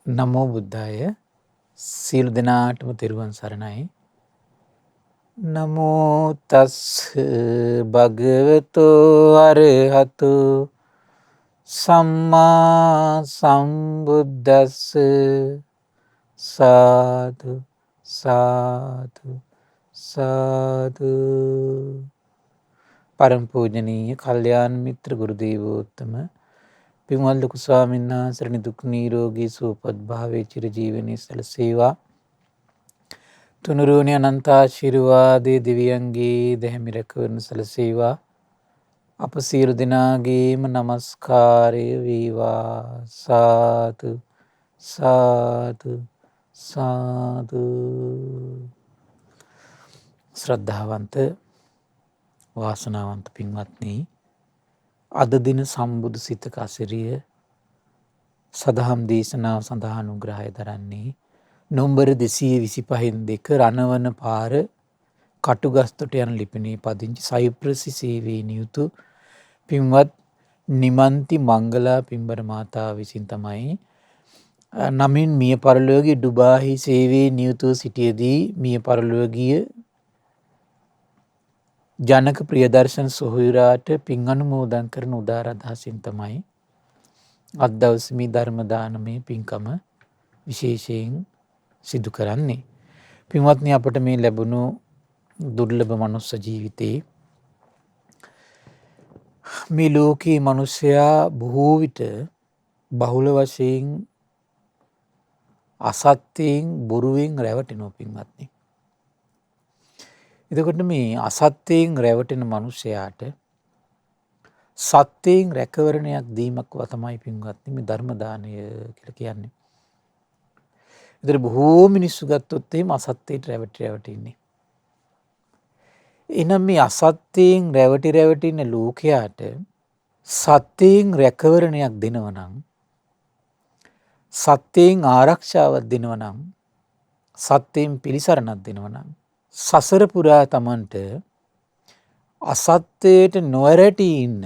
නමෝ බුද්ධාය. සියලු දෙනාටම තෙරුවන් සරණයි. නමෝ තස් භගවතෝ අරහතු සම්මා සම්බුද්දස්ස. සාදු සාදු සාදු. පරම පූජනීය කල්යාණ මිත්‍ර ගුරු දේවෝත්තම පින්වත් ලොකු ස්වාමීන් වහන්සේ නිදුක් නිරෝගී සුවපත් භාවයේ චිරජීවනයේ සැලසේවා. තුනුරුවනි අනන්ත ආශිර්වාදයේ දිව්‍යංගේ දැහැමි රැකවරණ සැලසේවා. අප සියලු දෙනාගේම নমස්කාරය වේවා. සාදු සාදු සාදු. ශ්‍රද්ධාවන්ත වාසනාවන්ත පින්වත්නි, අද දින සම්බුදු සිතක අසිරිය සදහම් දේශනාව සඳහා අනුග්‍රහය දරන්නේ නොම්බර 225 රණවන පාර කටුගස්තොට යන ලිපිනේ පදිංචි සයිප්‍රසි සේවයේ නියුතු පින්වත් නිමන්ති මංගලා පින්බර මාතාව විසින් තමයි නමින් මිය පරලොවගේ ඩුබාහි සේවයේ නියුතුව සිටියදී මිය පරලොවගිය ජනක ප්‍රියදර්ශන සොහොයුරාට පින් අනුමෝදන් කරන උදාර අදහසින් තමයි අද දවසේ මේ ධර්ම දානමය පින්කම විශේෂයෙන් සිදු කරන්නේ. පින්වත්නි, අපට මේ ලැබුණු දුර්ලභ මනුස්ස ජීවිතේ මේ ලෝකයේ මිනිසයා බොහෝ විට බහුල වශයෙන් අසත්‍යයෙන් බොරුවෙන් රැවටෙනවා පින්වත්නි. එතකොට මේ අසත්‍යයෙන් රැවටෙන මිනිසයාට සත්‍යයෙන් රැකවරණයක් දීමක් තමයි පින්වත්නි මේ ධර්ම දානය කියලා කියන්නේ. ඒතර බොහෝ මිනිස්සු ගත්තොත් එහෙම අසත්‍යයට රැවටි ඉන්නේ. එහෙනම් මේ අසත්‍යයෙන් රැවටි ඉන්න ලෝකයාට සත්‍යයෙන් රැකවරණයක් දෙනවා නම්, සත්‍යයෙන් ආරක්ෂාවක් දෙනවා නම්, සත්‍යයෙන් පිළිසරණක් දෙනවා නම් සසර පුරා Tamanට අසත්‍යයට නොරැටි ඉන්න,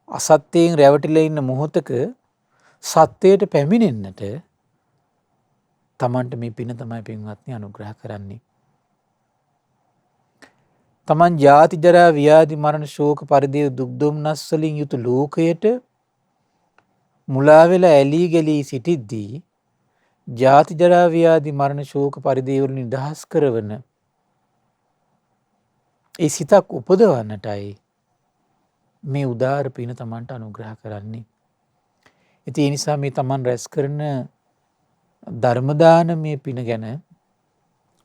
අසත්‍යයෙන් රැවටිලා ඉන්න මොහොතක සත්‍යයට පැමිණෙන්නට Tamanට මේ පින තමයි පින්වත්නි අනුග්‍රහ කරන්නේ. Taman ජාති ජරා ව්‍යාධි මරණ ශෝක පරිදේව දුක් දුම්නස් වලින් යුතු ලෝකයට මුලා වෙලා ඇලී ගලී සිටිද්දී ජාති ජරා ව්‍යාධි මරණ ශෝක පරිදේව වලින් නිදහස් කරවන ඒ සිතක් උපදවන්නටයි මේ උදාර පින Tamanට අනුග්‍රහ කරන්නේ. ඉතින් ඒ නිසා මේ Taman රැස් කරන ධර්ම දානමය පින ගැන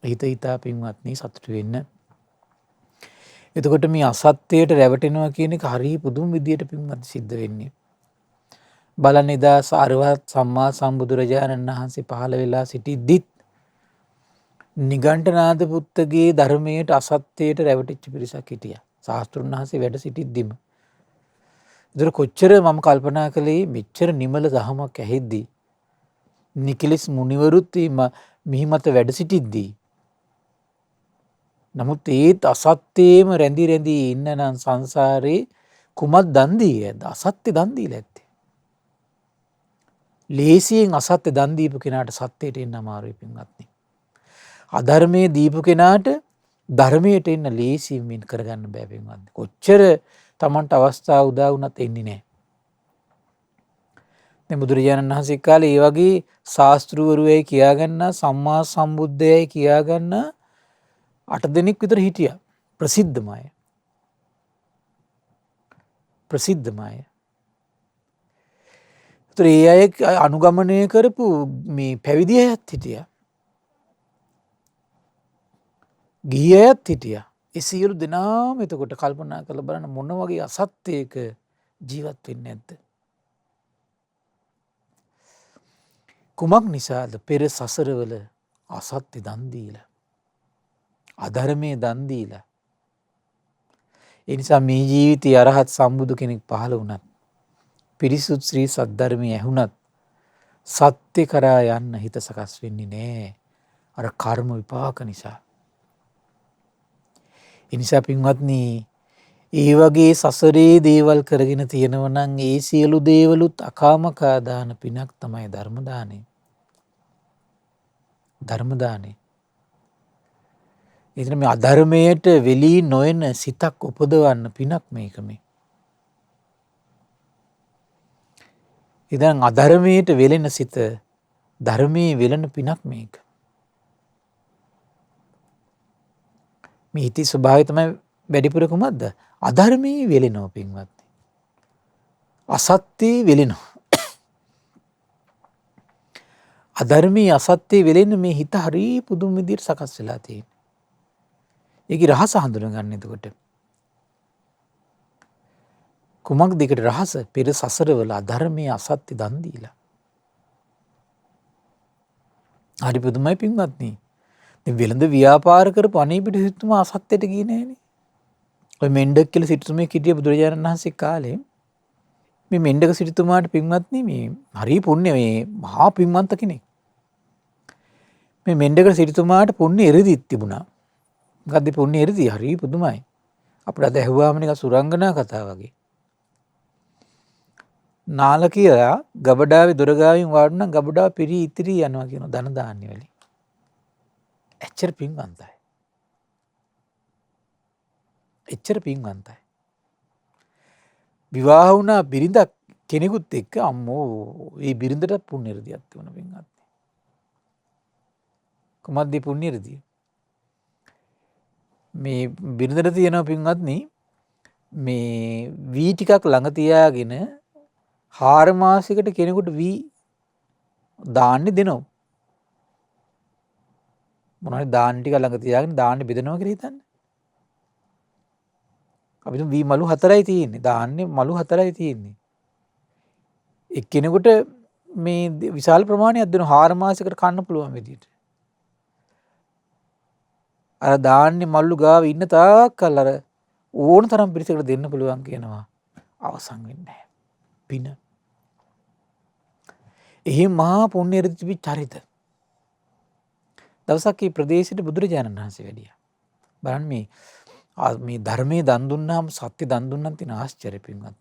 හිතා පින්වත්නි සතුටු වෙන්න. එතකොට මේ අසත්‍යයට රැවටෙනවා කියන එක හරිය පුදුම විදියට පින්වත් සිද්ධ වෙන්නේ. බලන්න, එදා සාරවත් සම්මා සම්බුදුරජාණන් වහන්සේ පහළ වෙලා සිටිද්දිත් නිගණ්ඨනාථ පුත්තගේ ධර්මයට අසත්‍යයට රැවටිච්ච පිරිසක් හිටියා. ශාස්ත්‍රුන් වහන්සේ වැඩ සිටිද්දිම. ඒතර කොච්චර මම කල්පනා කළේ මෙච්චර නිමල දහමක් ඇහෙද්දී නිකලස් මුනිවරුත් මිහි මත වැඩ සිටිද්දී, නමුත් ඒත් අසත්‍යයේම රැඳි ඉන්න නම් සංසාරේ කුමක් දන් දීයද? අසත්‍ය දන් දීලා ඇත්තේ. ලේසියෙන් අසත්‍ය දන් දීපු කෙනාට සත්‍යයට එන්න අමාරුයි පින්වත්නි. අධර්මයේ දීපු කෙනාට ධර්මයට එන්න ලේසියෙන් කරගන්න බෑ පින්වත්නි. කොච්චර Tamanට අවස්ථාව උදා වුණත් එන්නේ නැහැ. දැන් බුදුරජාණන් වහන්සේ කාලේ ඒ වගේ ශාස්ත්‍රවරුයයි කියාගන්න, සම්මා සම්බුද්ධයයි කියාගන්න 8 දෙනෙක් විතර හිටියා. ප්‍රසිද්ධමය. ඒතර ඒ අය අනුගමනය කරපු මේ පැවිදි අයත් හිටියා. ගිහි අයත් හිටියා. ඒ සියලු දෙනාම එතකොට කල්පනා කරලා බලන්න මොන වගේ අසත්‍යයක ජීවත් වෙන්නේ නැද්ද? කුමක් නිසාද? පෙර සසරවල අසත්‍ය දන් දීලා, අධර්මයේ දන් දීලා. ඒ නිසා මේ ජීවිතයේ අරහත් සම්බුදු කෙනෙක් පහළ වුණත්, පිරිසුදු ශ්‍රී සද්ධර්මයේ ඇහුණත් සත්‍ය කරා යන්න හිත සකස් වෙන්නේ නැහැ. අර කර්ම විපාක නිසා. ඒ නිසා පින්වත්නි, ඒ වගේ සසරේ දේවල් කරගෙන තියෙනව නම් ඒ සියලු දේවලුත් අකාමකා දාන පිනක් තමයි ධර්ම දානය. ධර්ම දානය. එතන මේ අධර්මයට වෙලී නොයන සිතක් උපදවන්න පිනක් මේක මේ. ඉතින් අධර්මයට වෙලෙන සිත ධර්මයේ වෙලෙන පිනක් මේක. මේ හිතේ ස්වභාවය තමයි වැඩිපුර කුමක්ද? අධර්මයේ වෙලෙනවා පින්වත්නි. අසත්‍යයේ වෙලෙනවා. අධර්මයේ අසත්‍යයේ වෙලෙන මේ හිත හරි පුදුම විදිහට සකස් වෙලා තියෙනවා. ඒකේ රහස හඳුනා ගන්න එතකොට. කුමක්ද ඒකට රහස? පෙර සසරවල අධර්මයේ අසත්‍ය දන් දීලා. හරි පුදුමයි පින්වත්නි. දැන් වෙළඳ ව්‍යාපාර කරපු අනේපිට සිටුම අසත්‍යයට ගියේ නෑනේ. ඔය මෙණ්ඩක් කියලා සිටුමේ හිටිය බුදුරජාණන් වහන්සේ කාලේ මේ මෙණ්ඩක සිටුමාට පින්වත්නි මේ හරි පුණ්‍ය මේ මහා පින්වන්ත කෙනෙක්. මේ මෙණ්ඩක සිටුමාට පුණ්‍ය එරිදිත් තිබුණා. මොකද්ද පුණ්‍ය එරිදි? හරි පුදුමයි. අපිට අද ඇහුවාම නිකන් සුරංගනා කතාව වගේ. නාල කියලා ගබඩාවේ දොරගාවින් වාඩුණා ගබඩාව පිරී ඉතිරී යනවා කියන ධන දාන්නේ වලින්. එච්චර පින්වන්තයි. එච්චර පින්වන්තයි. විවාහ වුණා බිරිඳක් කෙනෙකුත් එක්ක අම්මෝ ඒ බිරිඳට පුණ්‍ය ඉරදියක් තිබුණා පින්වත්නි. කොහොමද පුණ්‍ය ඉරදිය? මේ බිරිඳට තියෙනවා පින්වත්නි මේ වී ටිකක් ළඟ තියාගෙන 4 මාසයකට කෙනෙකුට වී දාන්නේ දෙනවා. මොනවද දාන්න ටික ළඟ තියාගෙන දාන්නේ බෙදනවා කියලා හිතන්නේ. අපි තුන් වී මලු 4යි තියෙන්නේ. දාන්නේ මලු 4යි තියෙන්නේ. එක්කෙනෙකුට මේ විශාල ප්‍රමාණයක් දෙනවා 4 මාසයකට කන්න පුළුවන් විදිහට. අර දාන්නේ මල්ලු ගාව ඉන්න තාක්කල් අර ඕන තරම් පිරිසකට දෙන්න පුළුවන් කියනවා. අවසන් වෙන්නේ නැහැ. පින. එහි මහා පුණ්‍ය ඍති චරිත. දවසක් මේ ප්‍රදේශයේ බුදුරජාණන් වහන්සේ වැඩියා. බලන්න මේ ධර්මයේ දන් දුන්නාම සත්‍ය දන් දුන්නාම තියෙන ආශ්චර්ය පින්වත්.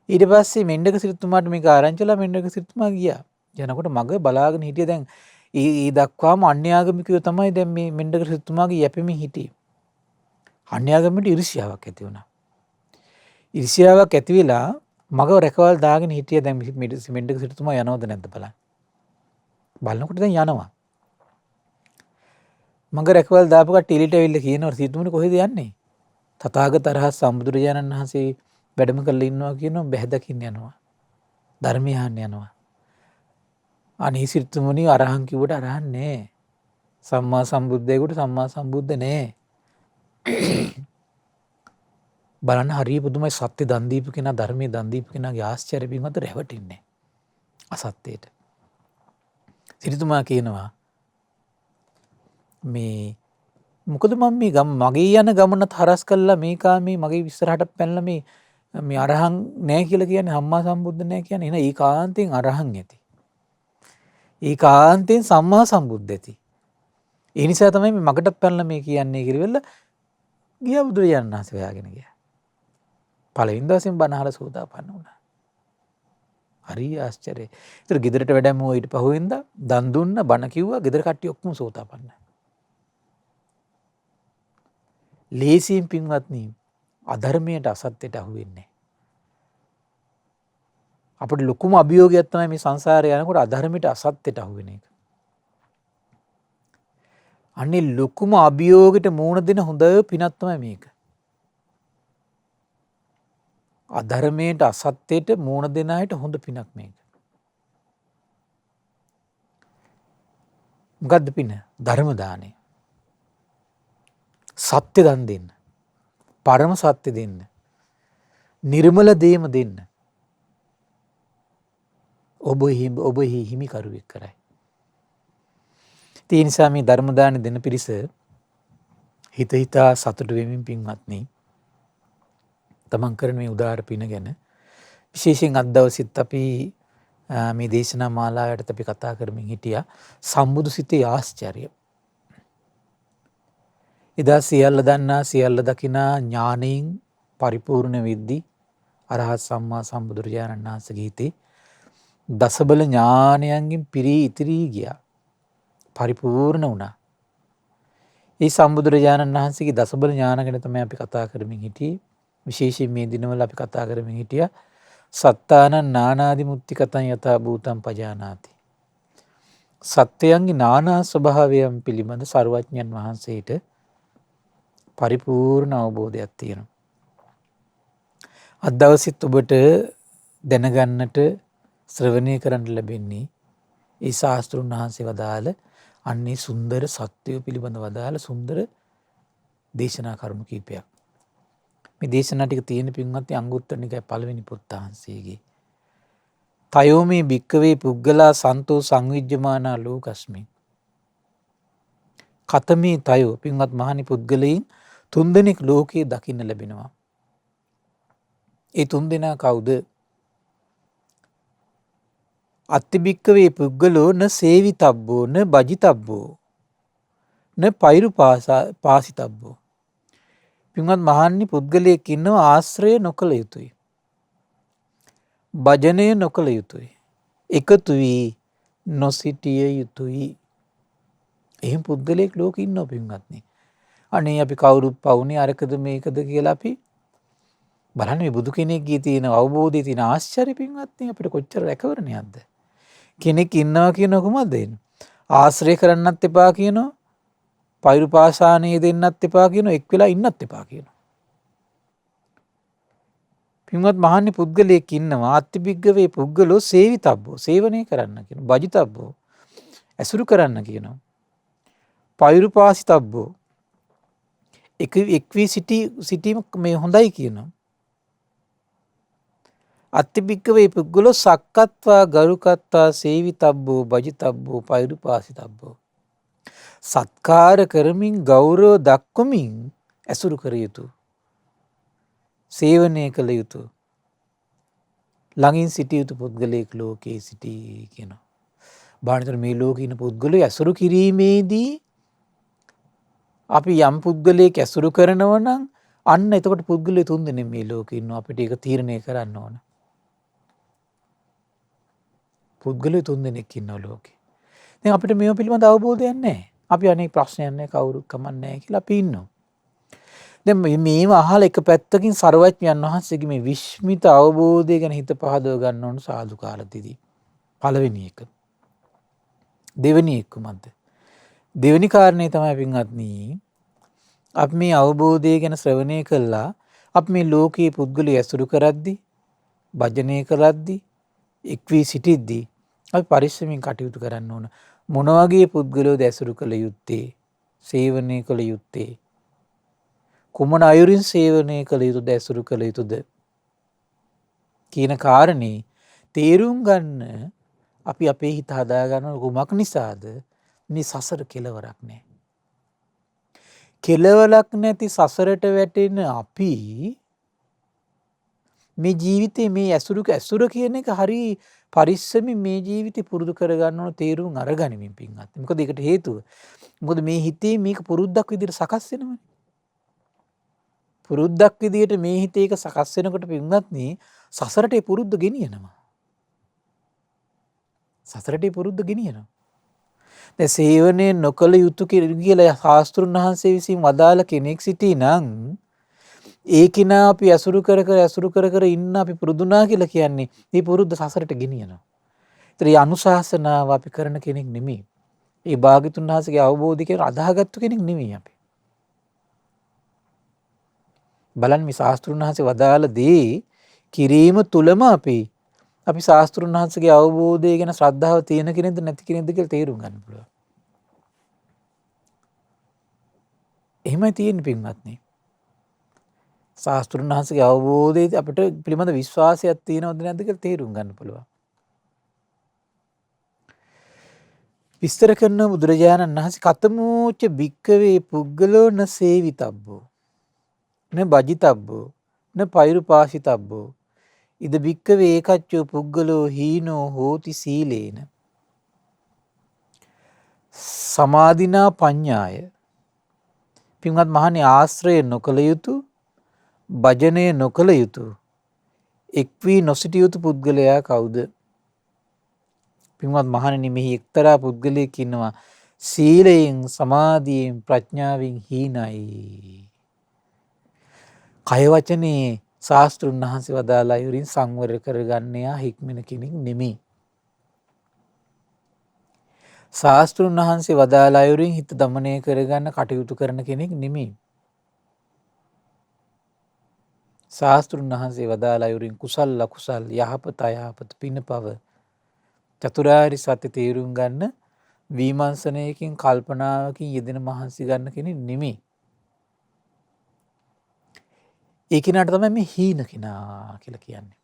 ඊට පස්සේ මෙණ්ඩක සිටුමාට මේක ආරංචිලා මෙණ්ඩක සිටුමා ගියා. යනකොට මග බලාගෙන හිටිය දැන් ඒ දක්වාම අන්‍යාගමිකයෝ තමයි දැන් මේ මෙණ්ඩක සිටුමාගේ යැපෙමින් හිටියේ. අන්‍යාගමිකට ඉරිසියාවක් ඇති වුණා. ඉරිසියාවක් ඇති වෙලා මග රැකවල් දාගෙන හිටිය දැන් මෙණ්ඩක සිටුමා යනවද නැද්ද බලන්න. බලනකොට දැන් යනවා. මග රැකවල් දාපු කට ටෙලිට ඇවිල්ලා කියනවා සිටුමනේ කොහෙද යන්නේ? තථාගත අරහත් සම්බුදුරජාණන් වහන්සේ වැඩම කරලා ඉන්නවා කියනවා බැහැ දකින්න යනවා. ධර්මය අහන්න යනවා. අනේ සිටුමනි අරහන් කිව්වට අරහන් නෑ. සම්මා සම්බුද්දයෙකුට සම්මා සම්බුද්ද නෑ. බලන්න හරිය පුදුමයි සත්‍ය දන් දීපු කෙනා ධර්මයේ දන් දීපු කෙනාගේ ආශ්චර්ය පින්වත රැවටින්නේ අසත්‍යයට. සිටුමා කියනවා මේ මොකද මම මේ මගේ යන ගමනත් හරස් කළා මේ කාමේ මගේ ඉස්සරහට පැනලා මේ අරහන් නැහැ කියලා කියන්නේ සම්මා සම්බුද්ධ නැහැ කියන්නේ එන ඒකාන්තයෙන් අරහන් ඇති. ඒකාන්තයෙන් සම්මා සම්බුද්ධ ඇති. ඒ නිසා තමයි මේ මගටත් පැනලා මේ කියන්නේ කියලා ගියා බුදුරජාණන් වහන්සේ හොයාගෙන ගියා. පළවෙනි දවසෙන් බණ අහලා සෝදාපන්න වුණා. හරි ආශ්චර්යයි. ඒතර ගෙදරට වැඩම ඊට පහුවෙන්ද දන් දුන්න බණ කිව්වා ගෙදර කට්ටිය ඔක්කොම සෝදාපන්නයි. ලේසියෙන් පින්වත්නි අධර්මයට අසත්‍යයට අහු වෙන්නේ. අපිට ලොකුම අභියෝගයක් තමයි මේ සංසාරේ යනකොට අධර්මයට අසත්‍යයට අහු වෙන එක. අනේ ලොකුම අභියෝගයට මුහුණ දෙන හොඳ පිනක් තමයි මේක. අධර්මයට අසත්‍යයට මුහුණ දෙන අයට හොඳ පිනක් මේක. මොකද්ද පින? ධර්ම දානය. සත්‍ය දන් දෙන්න. පරම සත්‍ය දෙන්න. නිර්මල දේම දෙන්න. ඔබ හිමිකරුවෙක් කරයි. ඒ නිසා මේ ධර්ම දාන දෙන පිරිස හිත හිතා සතුටු වෙමින් පින්වත්නි තමන් කරන මේ උදාාර පින ගැන විශේෂයෙන් අද දවසෙත් අපි මේ දේශනා මාලාවට අපි කතා කරමින් හිටියා සම්බුදු සිතේ ආශ්චර්ය. එදා සියල්ල දන්නා සියල්ල දකිනා ඥානයෙන් පරිපූර්ණ වෙද්දී අරහත් සම්මා සම්බුදුරජාණන් වහන්සේගේ හිතේ දසබල ඥානයන්ගෙන් පිරී ඉතිරී ගියා. පරිපූර්ණ වුණා. ඒ සම්බුදුරජාණන් වහන්සේගේ දසබල ඥාන ගැන තමයි අපි කතා කරමින් හිටියේ. විශේෂයෙන් මේ දිනවල අපි කතා කරමින් හිටියා සත්තානං නානාදි මුත්‍ති කතං යථා භූතං පජානාති. සත්‍යයන්ගේ නානා ස්වභාවයන් පිළිබඳ සර්වඥයන් වහන්සේට පරිපූර්ණ අවබෝධයක් තියෙනවා. අද දවසෙත් ඔබට දැනගන්නට ශ්‍රවණය කරන්න ලැබෙන්නේ ඒ ශාස්ත්‍රුන් වහන්සේ වදාළ අන්නේ සුන්දර සත්‍යය පිළිබඳ වදාළ සුන්දර දේශනා කරුණු කීපයක්. මේ දේශනා ටික තියෙන පින්වත්නි අංගුත්තර නිකායේ පළවෙනි පොත් වහන්සේගේ. තයෝ මේ භික්කවේ පුද්ගලා සන්තෝ සංවිජ්ජමානා ලෝකස්මි. කතමේ තයෝ පින්වත් මහණි පුද්ගලයන් තුන්දෙනෙක් ලෝකයේ දකින්න ලැබෙනවා. ඒ තුන්දෙනා කවුද? අත්තිභික්කවේ පුද්ගලෝ න සේවිතබ්බෝ න භජිතබ්බෝ න පෛරුපාසිතබ්බෝ. පින්වත් මහණනි පුද්ගලයෙක් ඉන්නවා ආශ්‍රය නොකළ යුතුයි. භජනය නොකළ යුතුයි. එකතු වී නොසිටිය යුතුයි. එහෙම පුද්ගලයෙක් ලෝකෙ ඉන්නවා පින්වත්නි. අනේ අපි කවුරුත් පවුනේ අරකද මේකද කියලා අපි බලන්න මේ බුදු කෙනෙක්ගේ තියෙන අවබෝධයේ තියෙන ආශ්චර්ය පින්වත්නි අපිට කොච්චර රැකවරණයක්ද. කෙනෙක් ඉන්නවා කියන කොහොමද එන්නේ? ආශ්‍රය කරන්නත් එපා කියනවා. පෛරුපාසානීය දෙන්නත් එපා කියනවා. එක් වෙලා ඉන්නත් එපා කියනවා. පින්වත් මහන්නේ පුද්ගලයෙක් ඉන්නවා අත්තිභිග්ගවේ පුද්ගලෝ සේවිතබ්බෝ සේවනය කරන්න කියනවා. භජිතබ්බෝ ඇසුරු කරන්න කියනවා. පෛරුපාසිතබ්බෝ එක් වී සිටීම මේ හොඳයි කියනවා. අත්තිභික්කවේ පුද්ගලෝ සක්කත්වා ගරුකත්වා සේවිතබ්බෝ භජිතබ්බෝ පෛරුපාසිතබ්බෝ. සත්කාර කරමින් ගෞරව දක්වමින් ඇසුරු කර යුතු. සේවනය කළ යුතු. ළඟින් සිටිය යුතු පුද්ගලයෙක් ලෝකයේ සිටී කියනවා. බාහිර මේ ලෝකේ ඉන්න පුද්ගලයා ඇසුරු කිරීමේදී අපි යම් පුද්ගලයෙක් ඇසුරු කරනවා නම් අන්න එතකොට පුද්ගලයෝ තුන්දෙනෙක් මේ ලෝකේ ඉන්නවා. අපිට ඒක තීරණය කරන්න ඕන. පුද්ගලයෝ තුන්දෙනෙක් ඉන්නවා ලෝකේ. දැන් අපිට මේව පිළිබඳ අවබෝධයක් නැහැ. අපි අනේ ප්‍රශ්නයක් නැහැ කවුරු කමක් නැහැ කියලා අපි ඉන්නවා. දැන් මේව අහලා එක පැත්තකින් සර්වඥයන් වහන්සේගේ මේ විශ්මිත අවබෝධය ගැන හිත පහදව ගන්න ඕන සාදුකාරතිදී. පළවෙනි එක. දෙවෙනි එක මොකද්ද? දෙවෙනි කාරණේ තමයි පින්වත්නි අපි මේ අවබෝධය ගැන ශ්‍රවණය කළා අපි මේ ලෝකයේ පුද්ගලයා ඇසුරු කරද්දී භජනය කරද්දී එක් වී සිටිද්දී අපි පරිස්සමින් කටයුතු කරන්න ඕන. මොන වගේ පුද්ගලයෝද ඇසුරු කළ යුත්තේ? සේවනය කළ යුත්තේ? කුමන අයුරින් සේවනය කළ යුතුද ඇසුරු කළ යුතුද කියන කාරණේ තේරුම් ගන්න අපි අපේ හිත හදා ගන්න කුමක් නිසාද? මේ සසර කෙලවරක් නැහැ. කෙලවරක් නැති සසරට වැටෙන අපි මේ ජීවිතේ මේ ඇසුර කියන එක හරි පරිස්සමින් මේ ජීවිතේ පුරුදු කරගන්න ඕන තේරුම් අරගනිමින් පින්වත්. මොකද ඒකට හේතුව මොකද මේ හිතේ මේක පුරුද්දක් විදිහට සකස් වෙනවනේ. පුරුද්දක් විදිහට මේ හිතේ එක සකස් වෙනකොට පින්වත්නි සසරට ඒ පුරුද්ද ගෙනියනවා. සසරට ඒ පුරුද්ද ගෙනියනවා. දැන් සේවනය නොකළ යුතු කියලා ශාස්ත්‍රුන් වහන්සේ විසින් වදාළ කෙනෙක් සිටී නම් ඒ කිනා අපි ඇසුරු කර ඉන්න අපි පුරුදුනා කියලා කියන්නේ මේ පුරුද්ද සසරට ගෙනියනවා. ඒතර මේ අනුශාසනාව අපි කරන කෙනෙක් නෙමෙයි. ඒ භාග්‍යතුන් වහන්සේගේ අවබෝධය කියලා අදාහගත්තු කෙනෙක් නෙමෙයි අපි. බලන්න මේ ශාස්ත්‍රුන් වහන්සේ වදාළ දේ කිරීම තුලම අපි ශාස්ත්‍රුන් වහන්සේගේ අවබෝධය ගැන ශ්‍රද්ධාව තියෙන කෙනෙක්ද නැති කෙනෙක්ද කියලා තේරුම් ගන්න පුළුවන්. එහෙමයි තියෙන්නේ පින්වත්නි. ශාස්ත්‍රුන් වහන්සේගේ අවබෝධයේ අපිට පිළිබඳ විශ්වාසයක් තියෙනවද නැද්ද කියලා තේරුම් ගන්න පුළුවන්. විස්තර කරන බුදුරජාණන් වහන්සේ කතමෝච භික්කවේ පුද්ගලෝ න සේවිතබ්බෝ න භජිතබ්බෝ න පෛරුපාසිතබ්බෝ ඉද භික්කවේ ඒකච්චෝ පුද්ගලෝ හීනෝ හෝති සීලේන සමාධිනා පඤ්ඤාය පින්වත් මහණේ ආශ්‍රය නොකළ යුතු, භජනය නොකළ යුතු, එක් වී නොසිටිය යුතු පුද්ගලයා කවුද? පින්වත් මහණෙනි, මෙහි එක්තරා පුද්ගලයෙක් ඉන්නවා සීලයෙන්, සමාධියෙන්, ප්‍රඥාවෙන් හීනයි. කය වචනේ ශාස්ත්‍රුන් වහන්සේ වදාළ අයුරින් සංවර කරගන්නයා හික්මන කෙනෙක් නෙමෙයි. ශාස්ත්‍රුන් වහන්සේ වදාළ අයුරින් හිත දමනය කරගන්න කටයුතු කරන කෙනෙක් නෙමෙයි. ශාස්ත්‍රුන් වහන්සේ වදාළ අයුරින් කුසල් අකුසල්, යහපත අයහපත, පින පව, චතුරාර්ය සත්‍ය තේරුම් ගන්න විමර්ශනයකින්, කල්පනාවකින් යෙදෙන මහන්සි ගන්න කෙනෙක් නෙමෙයි. ඒ කෙනාට තමයි මේ හීන කෙනා කියලා කියන්නේ.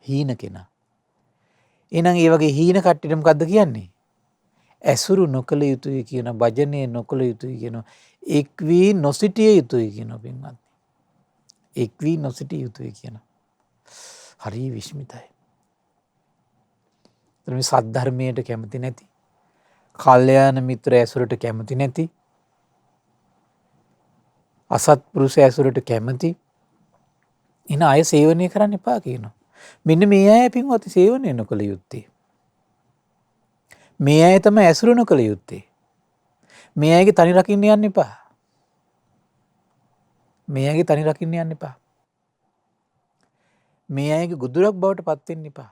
හීන කෙනා. එහෙනම් ඒ වගේ හීන කට්ටියට මොකද්ද කියන්නේ? ඇසුරු නොකළ යුතුයි කියන, භජනය නොකළ යුතුයි කියන, එක් වී නොසිටිය යුතුයි කියන පින්වත්. එක් වී නොසිටිය යුතුයි කියන. හරි විස්මිතයි. මේ සද්ධර්මයට කැමති නැති, කල්යාණ මිත්‍ර ඇසුරට කැමති නැති, අසත්පුරුෂ ඇසුරට කැමති එන අය සේවනය කරන්න එපා කියනවා. මෙන්න මේ අය පින්වත් සේවනය නොකළ යුත්තේ. මේ අය තමයි ඇසුර නොකළ යුත්තේ. මේ අයගේ තනි රකින්න යන්න එපා. මේ අයගේ තනි රකින්න යන්න එපා. මේ අයගේ ගුදුරක් බවට පත් වෙන්න එපා.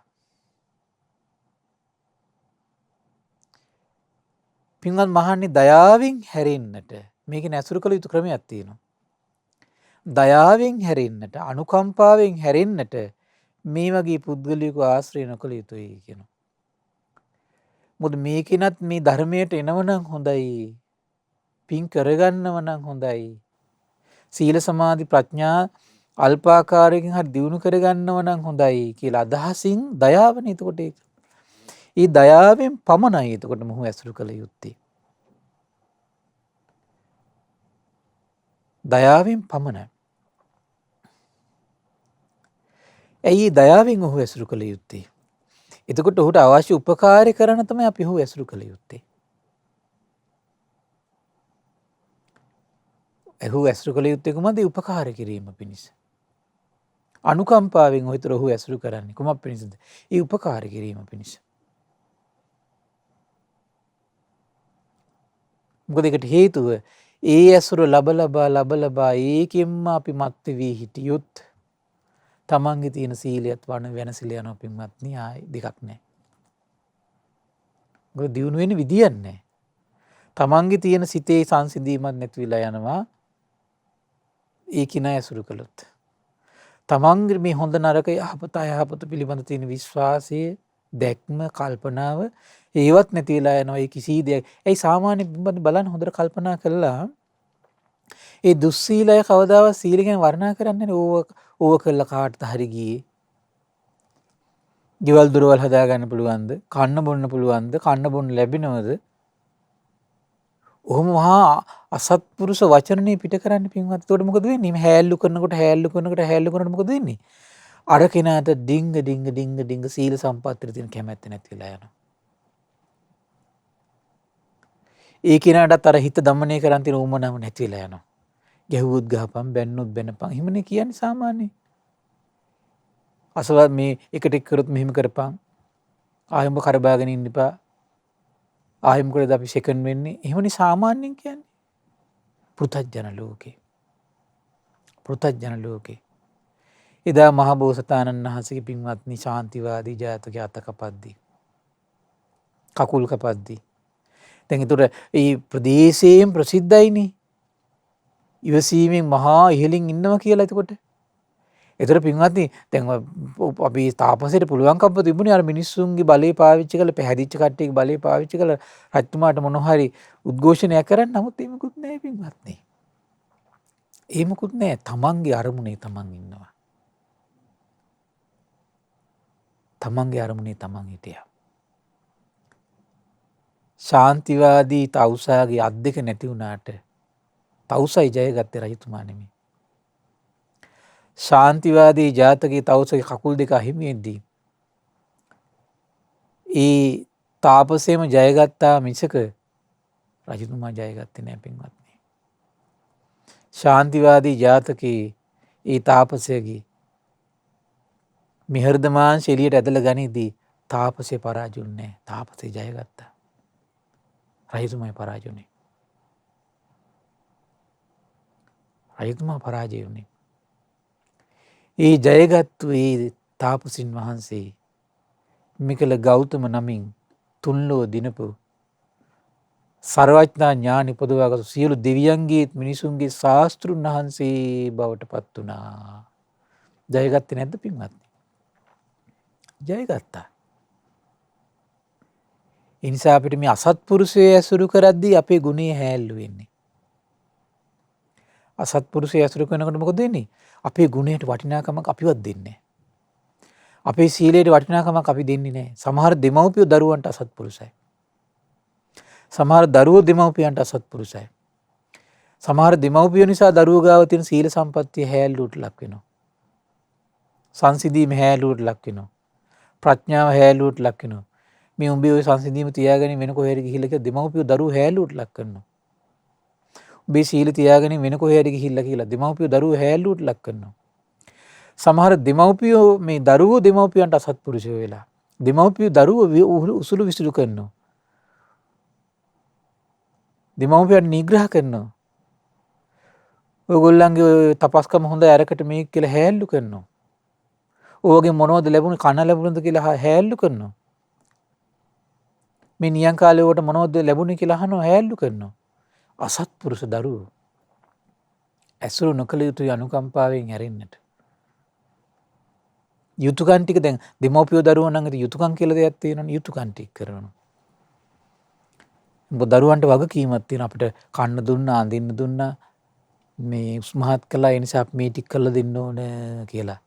පින්වත් මහන්නේ, දයාවෙන් හැරෙන්නට මේකේ ඇසුරු කළ යුතු ක්‍රමයක් තියෙනවා. දයාවෙන් හැරෙන්නට, අනුකම්පාවෙන් හැරෙන්නට මේ වගේ පුද්ගලයෙකු ආශ්‍රය නොකළ යුතුයි කියනවා. මොකද මේකෙනත් මේ ධර්මයට එනවනම් හොඳයි, පින් කරගන්නව නම් හොඳයි, සීල සමාධි ප්‍රඥා අල්පාකාරයකින් හරි දියුණු කරගන්නව නම් හොඳයි කියලා අදහසින් දයාවනේ. එතකොට ඒක ඒ දයාවෙන් පමණයි එතකොට මොහු ඇසුරු කළ යුත්තේ. දයාවෙන් පමණයි. ඇයි දයාවෙන් ඔහු ඇසුරු කළ යුත්තේ? එතකොට ඔහුට අවශ්‍ය උපකාරය කරන තමයි අපි ඔහු ඇසුරු කළ යුත්තේ. ඔහු ඇසුරු කළ යුත්තේ කුමක්ද? උපකාර කිරීම පිණිස. අනුකම්පාවෙන් ඔහු ඇසුරු කරන්නේ කුමක් පිණිසද? ඒ උපකාර කිරීම පිණිස. මොකද ඒකට හේතුව ඒ ඇසුර ලබලබා ඒකෙන්ම අපි මත් වී හිටියොත් තමන්ගේ තියෙන සීලයත් වන වෙනසිල යනවා පින්වත්නි. ආයි දෙකක් නැහැ. මොකද දියුණු වෙන්න විදියක් නැහැ. තමන්ගේ තියෙන සිතේ සංසිඳීමක් නැති වෙලා යනවා ඒ කිනා ඇසුරු කළොත්. තමන්ගේ මේ හොඳ නරක යහපත අයහපත පිළිබඳ තියෙන විශ්වාසය, දැක්ම, කල්පනාව ඒවත් නැති වෙලා යනවා. ඒ කිසි දෙයක්. ඒ සාමාන්‍ය පින්වත්නි බලන්න හොඳට කල්පනා කළා. ඒ දුස්සීලය කවදාවත් සීල ගැන වර්ණනා කරන්නේ නැහැ. ඕව කළා කාටද හරි ගියේ. ගෙවල් දොරවල් හදා ගන්න පුළුවන්ද? කන්න බොන්න පුළුවන්ද? කන්න බොන්න ලැබෙනවද? ඔහොම මහා අසත්පුරුෂ වචනනේ පිට කරන්න පින්වත්. ඒකට මොකද වෙන්නේ? මේ හැල්ලු කරනකොට මොකද වෙන්නේ? අර කෙනාට ඩිංග සීල සම්පත්තියට තියෙන කැමැත්ත නැති වෙලා යනවා. ඒ කෙනාටත් අර හිත දමනය කරන් තියෙන උමනම නැති වෙලා යනවා. ගැහුවොත් ගහපන්, බැන්නොත් බැනපන්. එහෙමනේ කියන්නේ සාමාන්‍යයෙන්. අසවත් මේ එකට එක් කරොත් මෙහෙම කරපන්. ආයෙම කරබාගෙන ඉන්න එපා. ආයෙම මොකද අපි සෙකන්ඩ් වෙන්නේ? එහෙමනේ සාමාන්‍යයෙන් කියන්නේ. පෘථග්ජන ලෝකේ. පෘථග්ජන ලෝකේ. එදා මහ බෝසතාණන් වහන්සේගේ පින්වත්නි ශාන්තිවාදී ජාතකයේ අත කපද්දී. කකුල් කපද්දී. දැන් ඒතර මේ ප්‍රදේශයෙන් ප්‍රසිද්ධයිනේ. ඉවසීමෙන් මහා ඉහළින් ඉන්නවා කියලා. එතකොට ඒතර පින්වත්නි දැන් අපි තාපසයට පුළුවන්කම තිබුණේ අර මිනිස්සුන්ගේ බලය පාවිච්චි කරලා, පැහැදිච්ච කට්ටියගේ බලය පාවිච්චි කරලා රජතුමාට මොන හරි උද්ඝෝෂණයක් කරන්න. නමුත් ඒ මොකුත් නැහැ පින්වත්නි. ඒ මොකුත් නැහැ. තමන්ගේ අරමුණේ තමන් ඉන්නවා. තමන්ගේ අරමුණේ තමන් හිටියා. ශාන්තිවාදී තවුසාගේ අත් දෙක නැති වුණාට තවුසයි ජයගත්තේ රජතුමා නෙමෙයි. ශාන්තිවාදී ජාතකයේ තවුසගේ කකුල් දෙක අහිමි වෙද්දී ඒ තාපසේම ජයගත්තා මිසක රජතුමා ජයගත්තේ නැහැ පින්වත්නි. ශාන්තිවාදී ජාතකයේ ඒ තාපසයාගේ මිහිරදමාංශ එළියට ඇදලා ගනිද්දී තාපසයා පරාජය වුණේ නැහැ. තාපසයා ජයගත්තා. රජතුමායි පරාජය වුණේ. රජතුමා පරාජය වුණේ. ඒ ජයගත්තු ඒ තාපසින් වහන්සේ මිකල ගෞතම නමින් තුන්ලෝ දිනපු සර්වඥා ඥාන උපදවාගත් සියලු දෙවියන්ගේ මිනිසුන්ගේ ශාස්ත්‍රුන් වහන්සේ බවට පත් වුණා. ජයගත්තේ නැද්ද පින්වත්නි? ජයගත්තා. ඒ නිසා අපිට මේ අසත්පුරුෂය ඇසුරු කරද්දී අපේ ගුණය හැල්ලු වෙන්නේ. අසත්පුරුෂය ඇසුරු කරනකොට මොකද වෙන්නේ? අපේ ගුණයට වටිනාකමක් අපිවත් දෙන්නේ නැහැ. අපේ සීලයට වටිනාකමක් අපි දෙන්නේ නැහැ. සමහර දෙමව්පියෝ දරුවන්ට අසත්පුරුෂයි. සමහර දරුවෝ දෙමව්පියන්ට අසත්පුරුෂයි. සමහර දෙමව්පියෝ නිසා දරුවෝ ගාව තියෙන සීල සම්පත්තිය හැල්ලුවට ලක් වෙනවා. සංසිඳීම හැල්ලුවට ලක් වෙනවා. ප්‍රඥාව හැල්ලුවට ලක් වෙනවා. මේ උඹේ ওই සංසිඳීම තියාගෙන වෙන කොහේ හරි ගිහිල්ලා කියලා දෙමව්පියෝ දරුවෝ හැල්ලුවට ලක් කරනවා. උඹේ සීල තියාගෙන වෙන කොහේ හරි ගිහිල්ලා කියලා දෙමව්පියෝ දරුවෝ හැල්ලුවට ලක් කරනවා. සමහර දෙමව්පියෝ මේ දරුවෝ දෙමව්පියන්ට අසත්පුරුෂයෝ වෙලා දෙමව්පියෝ දරුවෝ උසුළු විසුළු කරනවා. දෙමව්පියන් නිග්‍රහ කරනවා. ඔයගොල්ලන්ගේ තපස්කම හොඳ අරකට මේක කියලා හැල්ලු කරනවා. ඔයගේ මොනවද ලැබුණේ කන ලැබුණද කියලා හැල්ලු කරනවා. මේ නියං කාලේ වට මොනවද ලැබුණේ කියලා අහනවා හැල්ලු කරනවා. අසත්පුරුෂ දරුවෝ ඇසුරු නොකළ යුතු අනුකම්පාවෙන් ඇරෙන්නට. යුතුයකම් ටික දැන් දෙමව්පියෝ දරුවෝ නම් යුතුයකම් කියලා දෙයක් තියෙනවනේ යුතුයකම් ටික කරනවා. දරුවන්ට වගකීමක් තියෙන අපිට කන්න දුන්නා අඳින්න දුන්නා මේ උස්මහත් කළා ඒ නිසා මේ ටික කරලා දෙන්න ඕන කියලා.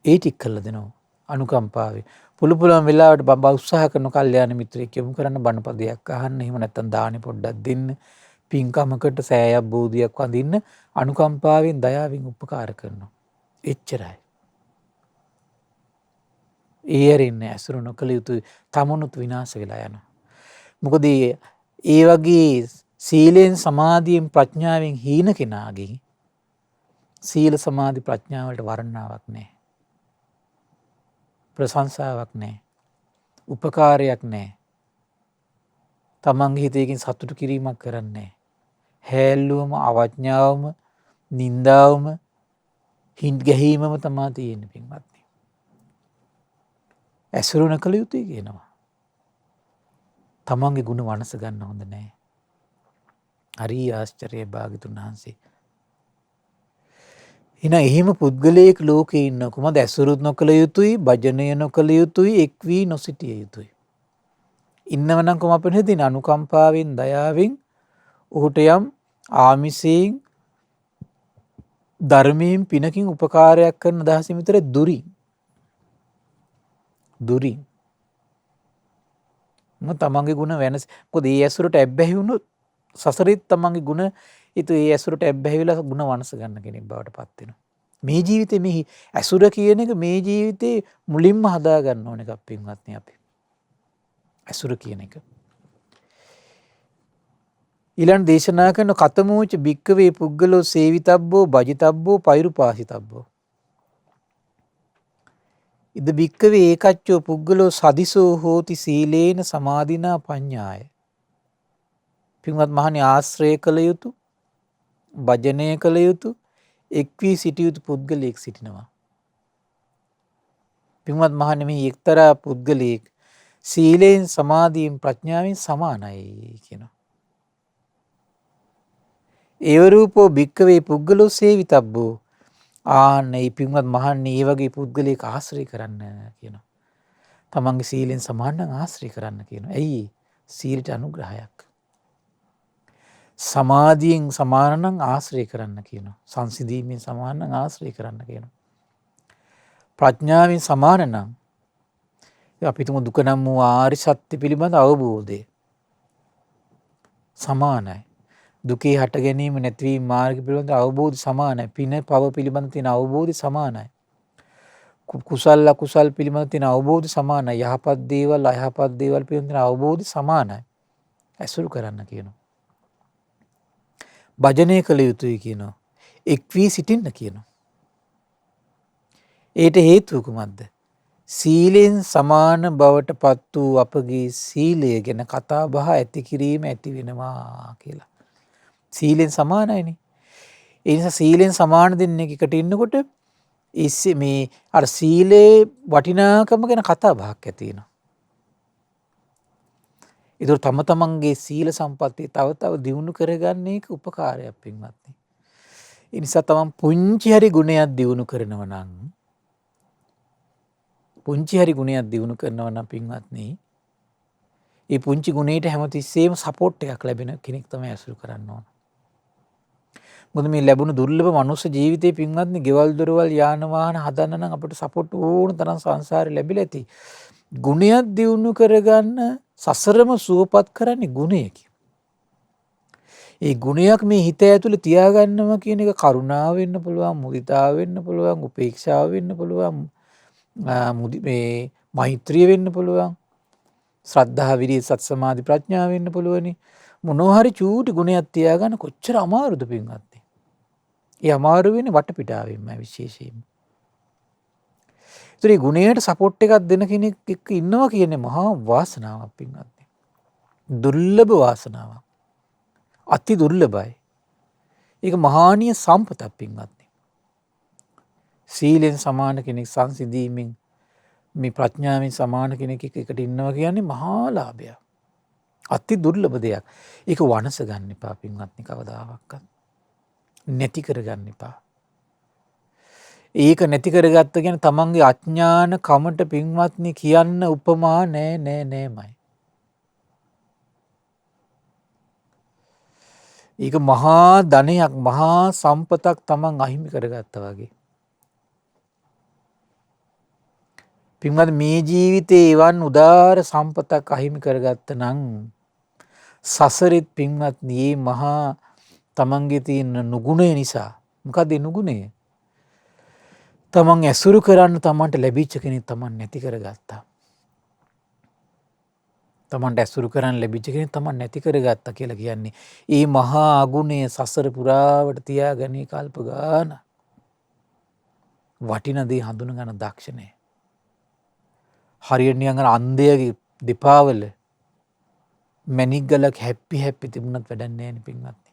ඒ ටික කරලා දෙනවා අනුකම්පාවේ. පුළුවන් වෙලාවට බබා උත්සාහ කරන කල්යාණ මිත්‍රයෙක් යොමු කරන්න බණපදයක් අහන්න. එහෙම නැත්නම් දානි පොඩ්ඩක් දෙන්න. පින්කමකට සෑයක් බෝධියක් වඳින්න අනුකම්පාවෙන් දයාවෙන් උපකාර කරනවා. එච්චරයි. ඒ ඇරෙන්නේ ඇසුරු නොකළ යුතු තමනුත් විනාශ වෙලා යනවා. මොකද ඒ වගේ සීලෙන් සමාධියෙන් ප්‍රඥාවෙන් හීන කෙනාගේ සීල සමාධි ප්‍රඥාවලට වර්ණාවක් නැහැ. ප්‍රශංසාවක් නැහැ. උපකාරයක් නැහැ. තමන්ගේ හිතේකින් සතුටු කිරීමක් කරන්නේ නැහැ. හැල්ලුවම අවඥාවම නින්දාවම හිඳ ගැහිමම තමයි තියෙන්නේ පින්වත්නි. ඇසුරු නොකළ යුතුයි කියනවා. තමන්ගේ ගුණ වනස ගන්න හොඳ නැහැ. හරි ආශ්චර්යයි භාග්‍යතුන් වහන්සේ. එහෙම පුද්ගලයෙක් ලෝකේ ඉන්න කොහොමද ඇසුරුත් නොකළ යුතුයි, භජනය නොකළ යුතුයි, එක් වී නොසිටිය යුතුයි. ඉන්නවනම් කොහොම අපිට හිතින් අනුකම්පාවෙන්, දයාවෙන් ඔහුට යම් ආමිසයෙන්, ධර්මයෙන්, පිනකින් උපකාරයක් කරන දහසින් විතර දුරින් තමන්ගේ ගුණ වෙනස්. මොකද ඒ ඇසුරට ඇබ්බැහි වුණොත් සසරෙත් තමන්ගේ ගුණ ඒ ඇසුරට ඇබ්බැහි වෙලා ගුණ වනස ගන්න කෙනෙක් බවට පත් වෙනවා. මේ ජීවිතේ මේ ඇසුර කියන එක මේ ජීවිතේ මුලින්ම හදා ගන්න ඕන එකක් පින්වත්නි අපි. ඇසුර කියන එක. ඊළඟ දේශනා කරන කතමෝච භික්කවේ පුද්ගලෝ සේවිතබ්බෝ භජිතබ්බෝ පෛරුපාසිතබ්බෝ. ඉද භික්කවේ ඒකච්චෝ පුද්ගලෝ සදිසෝ හෝති සීලේන සමාධිනා පඤ්ඤාය. පින්වත් මහණනි ආශ්‍රය කළ යුතු, භජනය කළ යුතු, එක් වී සිටිය යුතු පුද්ගලයෙක් සිටිනවා. පින්වත් මහණනි මේ එක්තරා පුද්ගලයෙක් සීලෙන් සමාධියෙන් ප්‍රඥාවෙන් සමානයි කියනවා. ඒව රූපෝ භික්කවේ පුද්ගලෝ සේවිතබ්බෝ. ආන්නේ පින්වත් මහණනි මේ වගේ පුද්ගලයෙක් ආශ්‍රය කරන්න කියනවා. තමන්ගේ සීලෙන් සමාන නම් ආශ්‍රය කරන්න කියනවා. ඇයි? සීලට අනුග්‍රහයක්. සමාධියෙන් සමාන නම් ආශ්‍රය කරන්න කියනවා. සංසිඳීමෙන් සමාන නම් ආශ්‍රය කරන්න කියනවා. ප්‍රඥාවෙන් සමාන නම් අපි තුමු දුක නම් වූ ආර්ය සත්‍ය පිළිබඳ අවබෝධය සමානයි. දුකේ හට ගැනීම නැතිවීම මාර්ග පිළිබඳ අවබෝධය සමානයි. පින පව පිළිබඳ තියෙන අවබෝධය සමානයි. කුසල අකුසල් පිළිබඳ තියෙන අවබෝධය සමානයි. යහපත් දේවල් අයහපත් දේවල් පිළිබඳ තියෙන අවබෝධය සමානයි. ඇසුරු කරන්න කියනවා. භජනය කළ යුතුයි කියනවා. එක් වී සිටින්න කියනවා. ඒට හේතුව කුමක්ද? සීලෙන් සමාන බවට පත් වූ අපගේ සීලය ගැන කතා බහ ඇති කිරීම ඇති වෙනවා කියලා. සීලෙන් සමානයිනේ. ඒ නිසා සීලෙන් සමාන දෙන්නෙක් එකට ඉන්නකොට මේ අර සීලේ වටිනාකම ගැන කතා බහක් ඇති වෙනවා. ඒතර තම තමන්ගේ සීල සම්පත්තිය තව තව දියුණු කරගන්න එක උපකාරයක් පින්වත්නි. ඒ නිසා තමන් පුංචි හරි ගුණයක් දියුණු කරනවා නම් පින්වත්නි, ඒ පුංචි ගුණයට හැමතිස්සෙම සපෝට් එකක් ලැබෙන කෙනෙක් තමයි ඇසුරු කරන්න ඕන. මොකද මේ ලැබුණු දුර්ලභ මනුස්ස ජීවිතේ පින්වත්නි, ගෙවල් දොරවල් යාන වාහන හදන්න නම් අපිට සපෝට් ඕන තරම් සංසාරේ ලැබිලා ඇති. ගුණයක් දියුණු කරගන්න සසරම සුවපත් කරන්නේ ගුණයකින්. ඒ ගුණයක් මේ හිත ඇතුළේ තියාගන්නවා කියන එක කරුණාව වෙන්න පුළුවන්, මුදිතාව වෙන්න පුළුවන්, උපේක්ෂාව වෙන්න පුළුවන්, මේ මෛත්‍රිය වෙන්න පුළුවන්, ශ්‍රද්ධා විරිය සත් සමාධි ප්‍රඥාව වෙන්න පුළුවනි. මොනවා හරි චූටි ගුණයක් තියාගන්න කොච්චර අමාරුද පින්වත්නි. ඒ අමාරු වෙන්නේ වටපිටාවෙන්ම විශේෂයෙන්ම. ඒතර මේ ගුණයට සපෝට් එකක් දෙන කෙනෙක් එක්ක ඉන්නවා කියන්නේ මහා වාසනාවක් පින්වත්නි. දුර්ලභ වාසනාවක්. අති දුර්ලභයි. ඒක මහානීය සම්පතක් පින්වත්නි. සීලෙන් සමාන කෙනෙක් සංසිඳීමෙන් මේ ප්‍රඥාවෙන් සමාන කෙනෙක් එකට ඉන්නවා කියන්නේ මහා ලාභයක්. අති දුර්ලභ දෙයක්. ඒක වනස ගන්න එපා පින්වත්නි කවදාවත්. නැති කරගන්න එපා. ඒක නැති කරගත්ත කියන්නේ තමන්ගේ අඥාන කමට පින්වත්නි කියන්න උපමා නෑමයි. ඒක මහා ධනයක්, මහා සම්පතක් තමන් අහිමි කරගත්තා වගේ. පින්වත්නි මේ ජීවිතේ එවන් උදාර සම්පතක් අහිමි කරගත්ත නම් සසරෙත් පින්වත්නි මේ මහා තමන්ගේ තියෙන නුගුණය නිසා, මොකද ඒ නුගුණය? තමන් ඇසුරු කරන්න තමන්ට ලැබිච්ච කෙනෙක් තමන් නැති කරගත්තා. තමන්ට ඇසුරු කරන්න ලැබිච්ච කෙනෙක් තමන් නැති කරගත්තා කියලා කියන්නේ ඒ මහා අගුණය සසර පුරාවට තියාගනී කල්ප ගාන. වටින දේ හඳුන ගන්න දක්ෂ නැහැ. හරියට නිකන් අර අන්ධයාගේ දෙපාවල මැණික් ගලක් හැප්පි තිබුණත් වැඩක් නැහැ නේ පින්වත්නි.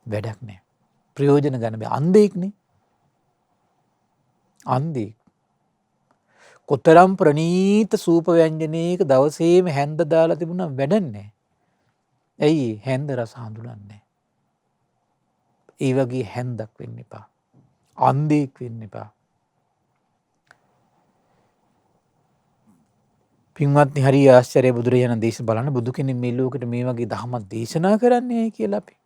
වැඩක් නැහැ. ප්‍රයෝජන ගන්න බෑ. අන්ධෙක්නේ. අන්ධෙක්. කොතරම් ප්‍රනීත සූප ව්‍යංජනයක දවසේම හැන්ද දාලා තිබුණා වැඩක් නැහැ. ඇයි හැන්ද රස හඳුනන්නේ නැහැ. ඒ වගේ හැන්දක් වෙන්න එපා. අන්ධෙක් වෙන්න එපා. පින්වත්නි හරි ආශ්චර්ය බුදුරජාණන් දේශ බලන්න බුදු කෙනෙක් මේ ලෝකෙට මේ වගේ ධර්මයක් දේශනා කරන්නේ කියලා අපි.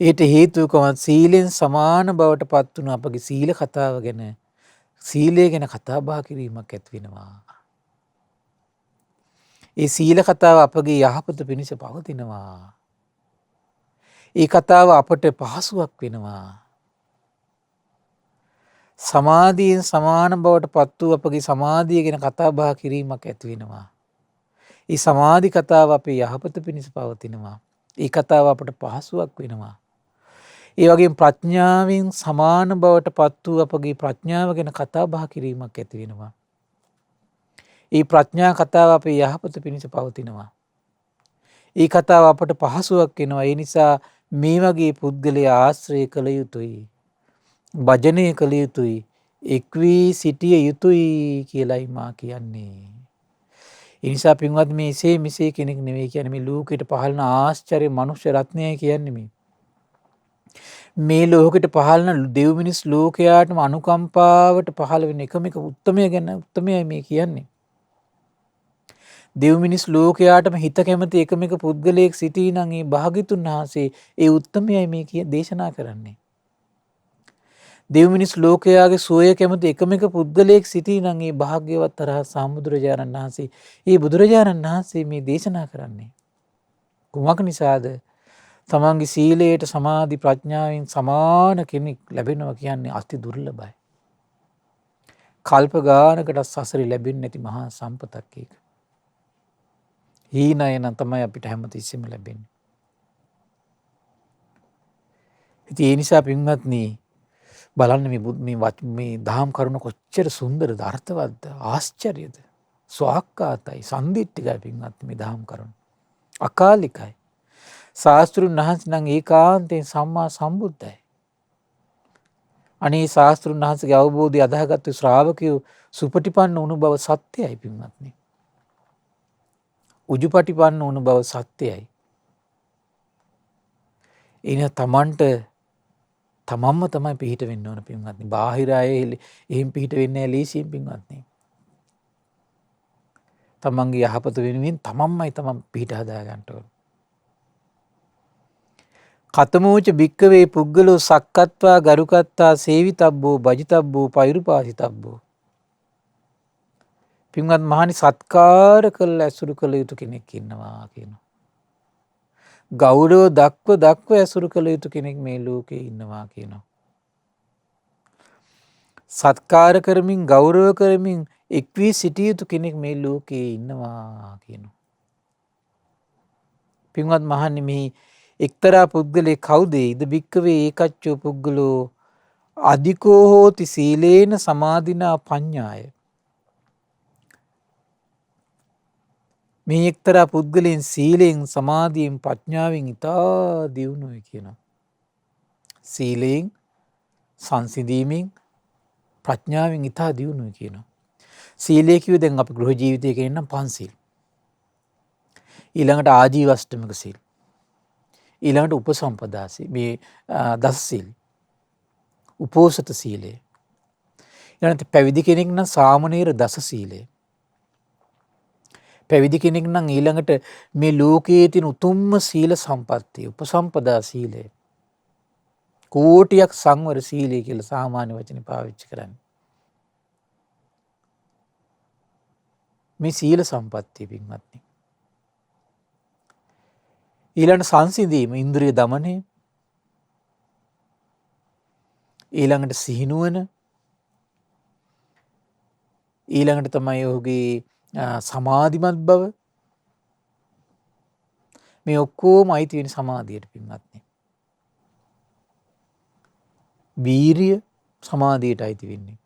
ඒට හේතුව කොහොමද? සීලෙන් සමාන බවට පත් වුණ අපගේ සීල කතාව ගැන, සීලය ගැන කතා බහ කිරීමක් ඇති වෙනවා. ඒ සීල කතාව අපගේ යහපත පිණිස පවතිනවා. ඒ කතාව අපට පහසුවක් වෙනවා. සමාධියෙන් සමාන බවට පත් වූ අපගේ සමාධිය ගැන කතා බහ කිරීමක් ඇති වෙනවා. ඒ සමාධි කතාව අපේ යහපත පිණිස පවතිනවා. ඒ කතාව අපට පහසුවක් වෙනවා. ඒ වගේම ප්‍රඥාවෙන් සමාන බවට පත් වූ අපගේ ප්‍රඥාව ගැන කතා බහ කිරීමක් ඇති වෙනවා. ඒ ප්‍රඥා කතාව අපේ යහපත පිණිස පවතිනවා. ඒ කතාව අපට පහසුවක් වෙනවා. ඒ නිසා මේ වගේ පුද්ගලයා ආශ්‍රය කළ යුතුයි. භජනය කළ යුතුයි. එක් වී සිටිය යුතුයි කියලායි මා කියන්නේ. ඒ නිසා පින්වත් මේ එසේ මෙසේ කෙනෙක් නෙවෙයි කියන්නේ මේ ලෝකෙට පහළන ආශ්චර්ය මනුෂ්‍ය රත්නයයි කියන්නේ මේ. මේ ලෝකෙට පහළන දෙව් මිනිස් ලෝකයාටම අනුකම්පාවට පහළ වෙන එකම එක උත්තමය ගැන උත්තමයයි මේ කියන්නේ. දෙව් මිනිස් ලෝකයාටම හිත කැමති එකම එක පුද්ගලයෙක් සිටී නම් ඒ භාග්‍යතුන් වහන්සේ ඒ උත්තමයයි මේ දේශනා කරන්නේ. දෙව් මිනිස් ලෝකයාගේ සෝය කැමති එකම එක පුද්ගලයෙක් සිටී නම් ඒ භාග්‍යවත් තරහ සම්බුදුරජාණන් වහන්සේ ඒ බුදුරජාණන් වහන්සේ මේ දේශනා කරන්නේ. කුමක් නිසාද? තමන්ගේ සීලයට සමාධි ප්‍රඥාවෙන් සමාන කෙනෙක් ලැබෙනවා කියන්නේ අති දුර්ලභයි. කල්ප ගානකට සසරේ ලැබෙන්නේ නැති මහා සම්පතක් ඒක. හීනය නම් තමයි අපිට හැමතිස්සෙම ලැබෙන්නේ. ඉතින් ඒ නිසා පින්වත්නි බලන්න මේ දහම් කරුණ කොච්චර සුන්දරද, අර්ථවත්ද, ආශ්චර්යද, ස්වාක්කාතයි, සන්දිට්ඨිකයි පින්වත්නි මේ දහම් කරුණ. අකාලිකයි. ශාස්ත්‍රුන් වහන්සේ නම් ඒකාන්තයෙන් සම්මා සම්බුද්ධයි. අනේ ශාස්ත්‍රුන් වහන්සේගේ අවබෝධය අදාහගත්තු ශ්‍රාවකයෝ සුපටිපන්න වුණු බව සත්‍යයි පින්වත්නි. උජුපටිපන්න වුණු බව සත්‍යයි. එන තමන්ට තමන්ම තමයි පිහිට වෙන්න ඕන පින්වත්නි. බාහිර අය එහෙම පිහිට වෙන්නේ නැහැ ලීසියෙන් පින්වත්නි. තමන්ගේ යහපත වෙනුවෙන් තමන්මයි තමන් පිහිට හදා ගන්න ඕන. කතමෝච භික්කවේ පුද්ගලෝ සක්කත්වා ගරුකත්තා සේවිතබ්බෝ භජිතබ්බෝ පෛරුපාසිතබ්බෝ. පින්වත් මහණි සත්කාර කළ ඇසුරු කළ යුතු කෙනෙක් ඉන්නවා කියනවා. ගෞරව දක්ව ඇසුරු කළ යුතු කෙනෙක් මේ ලෝකේ ඉන්නවා කියනවා. සත්කාර කරමින් ගෞරව කරමින් එක් වී සිටිය යුතු කෙනෙක් මේ ලෝකේ ඉන්නවා කියනවා. පින්වත් මහණනි මේ එක්තරා පුද්ගලයෙක් කවුද? ඉද භික්කවේ ඒකච්චෝ පුද්ගලෝ අධිකෝ හෝති සීලේන සමාධිනා පඤ්ඤාය. මේ එක්තරා පුද්ගලයන් සීලෙන් සමාධියෙන් ප්‍රඥාවෙන් ඉතා දියුණුවයි කියනවා. සීලයෙන් සංසිඳීමෙන් ප්‍රඥාවෙන් ඉතා දියුණුවයි කියනවා. සීලය කිව්වේ දැන් අපි ගෘහ ජීවිතයක ඉන්නම් පන්සිල්. ඊළඟට ආජීවශ්ටමක සීල්. ඊළඟට උපසම්පදා සීල්. මේ දස සීල්. උපෝසත සීලය. ඊළඟට පැවිදි කෙනෙක් නම් සාමණේර දස සීලය. පැවිදි කෙනෙක් නම් ඊළඟට මේ ලෝකයේ තියෙන උතුම්ම සීල සම්පත්තිය උපසම්පදා සීලය. කෝටියක් සංවර සීලය කියලා සාමාන්‍ය වචනේ පාවිච්චි කරන්නේ. මේ සීල සම්පත්තිය පින්වත්නි. ඊළඟට සංසිඳීම ඉන්ද්‍රිය දමනය. ඊළඟට සිහිනුවන. ඊළඟට තමයි ඔහුගේ සමාධිමත් බව. මේ ඔක්කොම අයිති වෙන සමාධියට පින්වත්නි. වීරිය සමාධියට අයිති වෙන්නේ.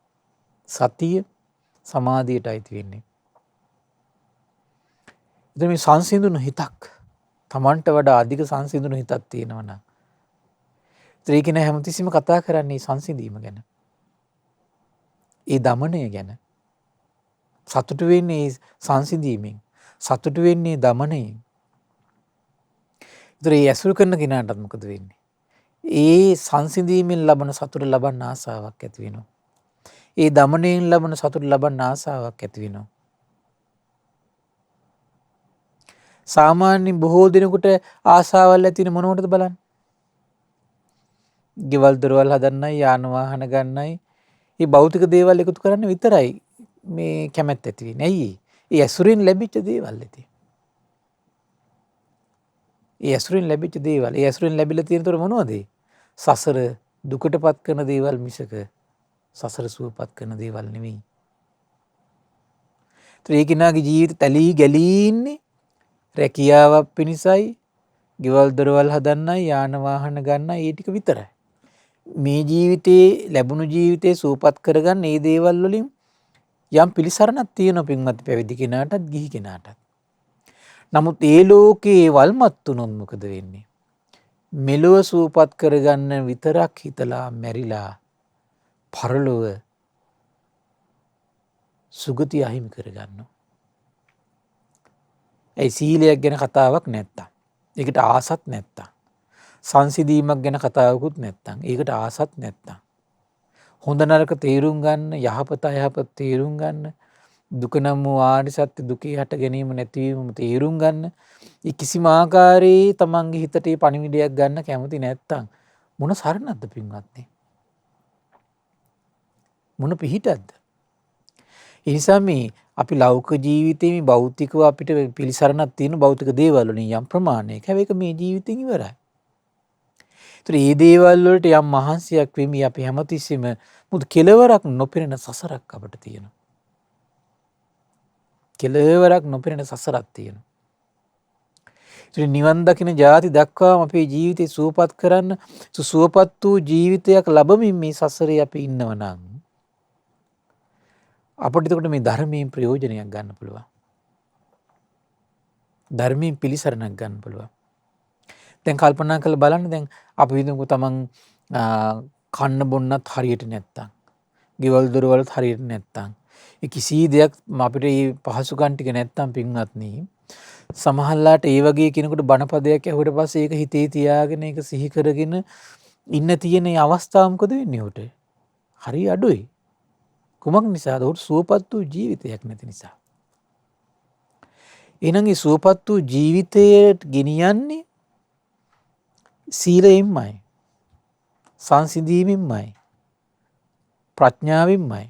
සතිය සමාධියට අයිති වෙන්නේ. එතන මේ සංසිඳුණු හිතක් තමන්ට වඩා අධික සංසිඳුණු හිතක් තියෙනවා නම් ඒක නෑ හැමතිස්සෙම කතා කරන්නේ සංසිඳීම ගැන. ඒ දමනය ගැන. සතුටු වෙන්නේ සංසිඳීමෙන්. සතුටු වෙන්නේ දමනයෙන්. ඒතර ඒ ඇසුරු කරන කෙනාටත් මොකද වෙන්නේ? ඒ සංසිඳීමෙන් ලබන සතුට ලබන්න ආසාවක් ඇති වෙනවා. ඒ දමනයෙන් ලබන සතුට ලබන්න ආසාවක් ඇති වෙනවා. සාමාන්‍යයෙන් බොහෝ දෙනෙකුට ආසාවල් ඇති වෙන මොනවටද බලන්න? ගෙවල් දොරවල් හදන්නයි, යාන වාහන ගන්නයි, මේ භෞතික දේවල් එකතු කරන්න විතරයි මේ කැමැත්ත ඇති වෙන්නේ. ඇයි? ඒ ඇසුරින් ලැබිච්ච දේවල් ඇති. ඒ ඇසුරින් ලැබිච්ච දේවල්. ඒ ඇසුරින් ලැබිලා තියෙනතොර මොනවද? සසර දුකටපත් කරන දේවල් මිසක සසර සුවපත් කරන දේවල් නෙමෙයි. ඒ කෙනාගේ ජීවිත තැලී ගැලී ඉන්නේ රැකියාවක් පිණිසයි, ගෙවල් දොරවල් හදන්නයි, යාන වාහන ගන්නයි, ඒ ටික විතරයි. මේ ජීවිතේ ලැබුණු ජීවිතේ සුවපත් කරගන්න මේ දේවල් වලින් යම් පිළිසරණක් තියෙනවා පින්වත් පැවිදි කෙනාටත් ගිහි කෙනාටත්. නමුත් ඒ ලෝකේ වල්මත් වුණොත් මොකද වෙන්නේ? මෙලොව සුවපත් කරගන්න විතරක් හිතලා මැරිලා පරලොව සුගතිය අහිමි කරගන්නවා. ඒ සීලයක් ගැන කතාවක් නැත්තම්, ඒකට ආසත් නැත්තම්, සංසිඳීමක් ගැන කතාවකුත් නැත්තම්, ඒකට ආසත් නැත්තම්, හොඳ නරක තේරුම් ගන්න, යහපත අයහපත තේරුම් ගන්න, දුක නම් වූ ආර්ය සත්‍ය දුකේ හට ගැනීම නැතිවීම තේරුම් ගන්න, ඒ කිසිම ආකාරයේ තමන්ගේ හිතට ඒ පණිවිඩයක් ගන්න කැමති නැත්තම් මොන සරණක්ද පින්වත්නි? මොන පිහිටක්ද? ඒ නිසා මේ අපි ලෞකික ජීවිතේ මේ භෞතිකව අපිට පිළිසරණක් තියෙන භෞතික දේවල් වලින් යම් ප්‍රමාණයක හැබැයි මේ ජීවිතෙන් ඉවරයි. ඒතර මේ දේවල් වලට යම් මහන්සියක් වෙමි අපි හැමතිස්සෙම මුද කෙලවරක් නොපෙනෙන සසරක් අපිට තියෙනවා. කෙලවරක් නොපෙනෙන සසරක් තියෙනවා. ඉතින් නිවන් දකින ජාති දක්වාම අපේ ජීවිතේ සුවපත් කරන්න සුවපත් වූ ජීවිතයක් ලැබමින් මේ සසරේ අපි ඉන්නව නම් අපිට එතකොට මේ ධර්මයෙන් ප්‍රයෝජනයක් ගන්න පුළුවන්. ධර්මයෙන් පිළිසරණක් ගන්න පුළුවන්. දැන් කල්පනා කරලා බලන්න දැන් අපි හිතමු තමන් කන්න බොන්නත් හරියට නැත්තම්, ගෙවල් දොරවලත් හරියට නැත්තම්, කිසි දෙයක් අපිට මේ පහසුකම් ටික නැත්තම් පින්වත්නි සමහරලාට ඒ වගේ කෙනෙකුට බණපදයක් ඇහුවට පස්සේ ඒක හිතේ තියාගෙන ඒක සිහි කරගෙන ඉන්න තියෙන අවස්ථාව මොකද වෙන්නේ උට? හරි අඩුයි. කුමක් නිසාද? උට සුවපත් වූ ජීවිතයක් නැති නිසා. එහෙනම් ඒ සුවපත් වූ ජීවිතයට ගෙනියන්නේ සීලයෙන්මයි, සංසිඳීමෙන්මයි, ප්‍රඥාවෙන්මයි.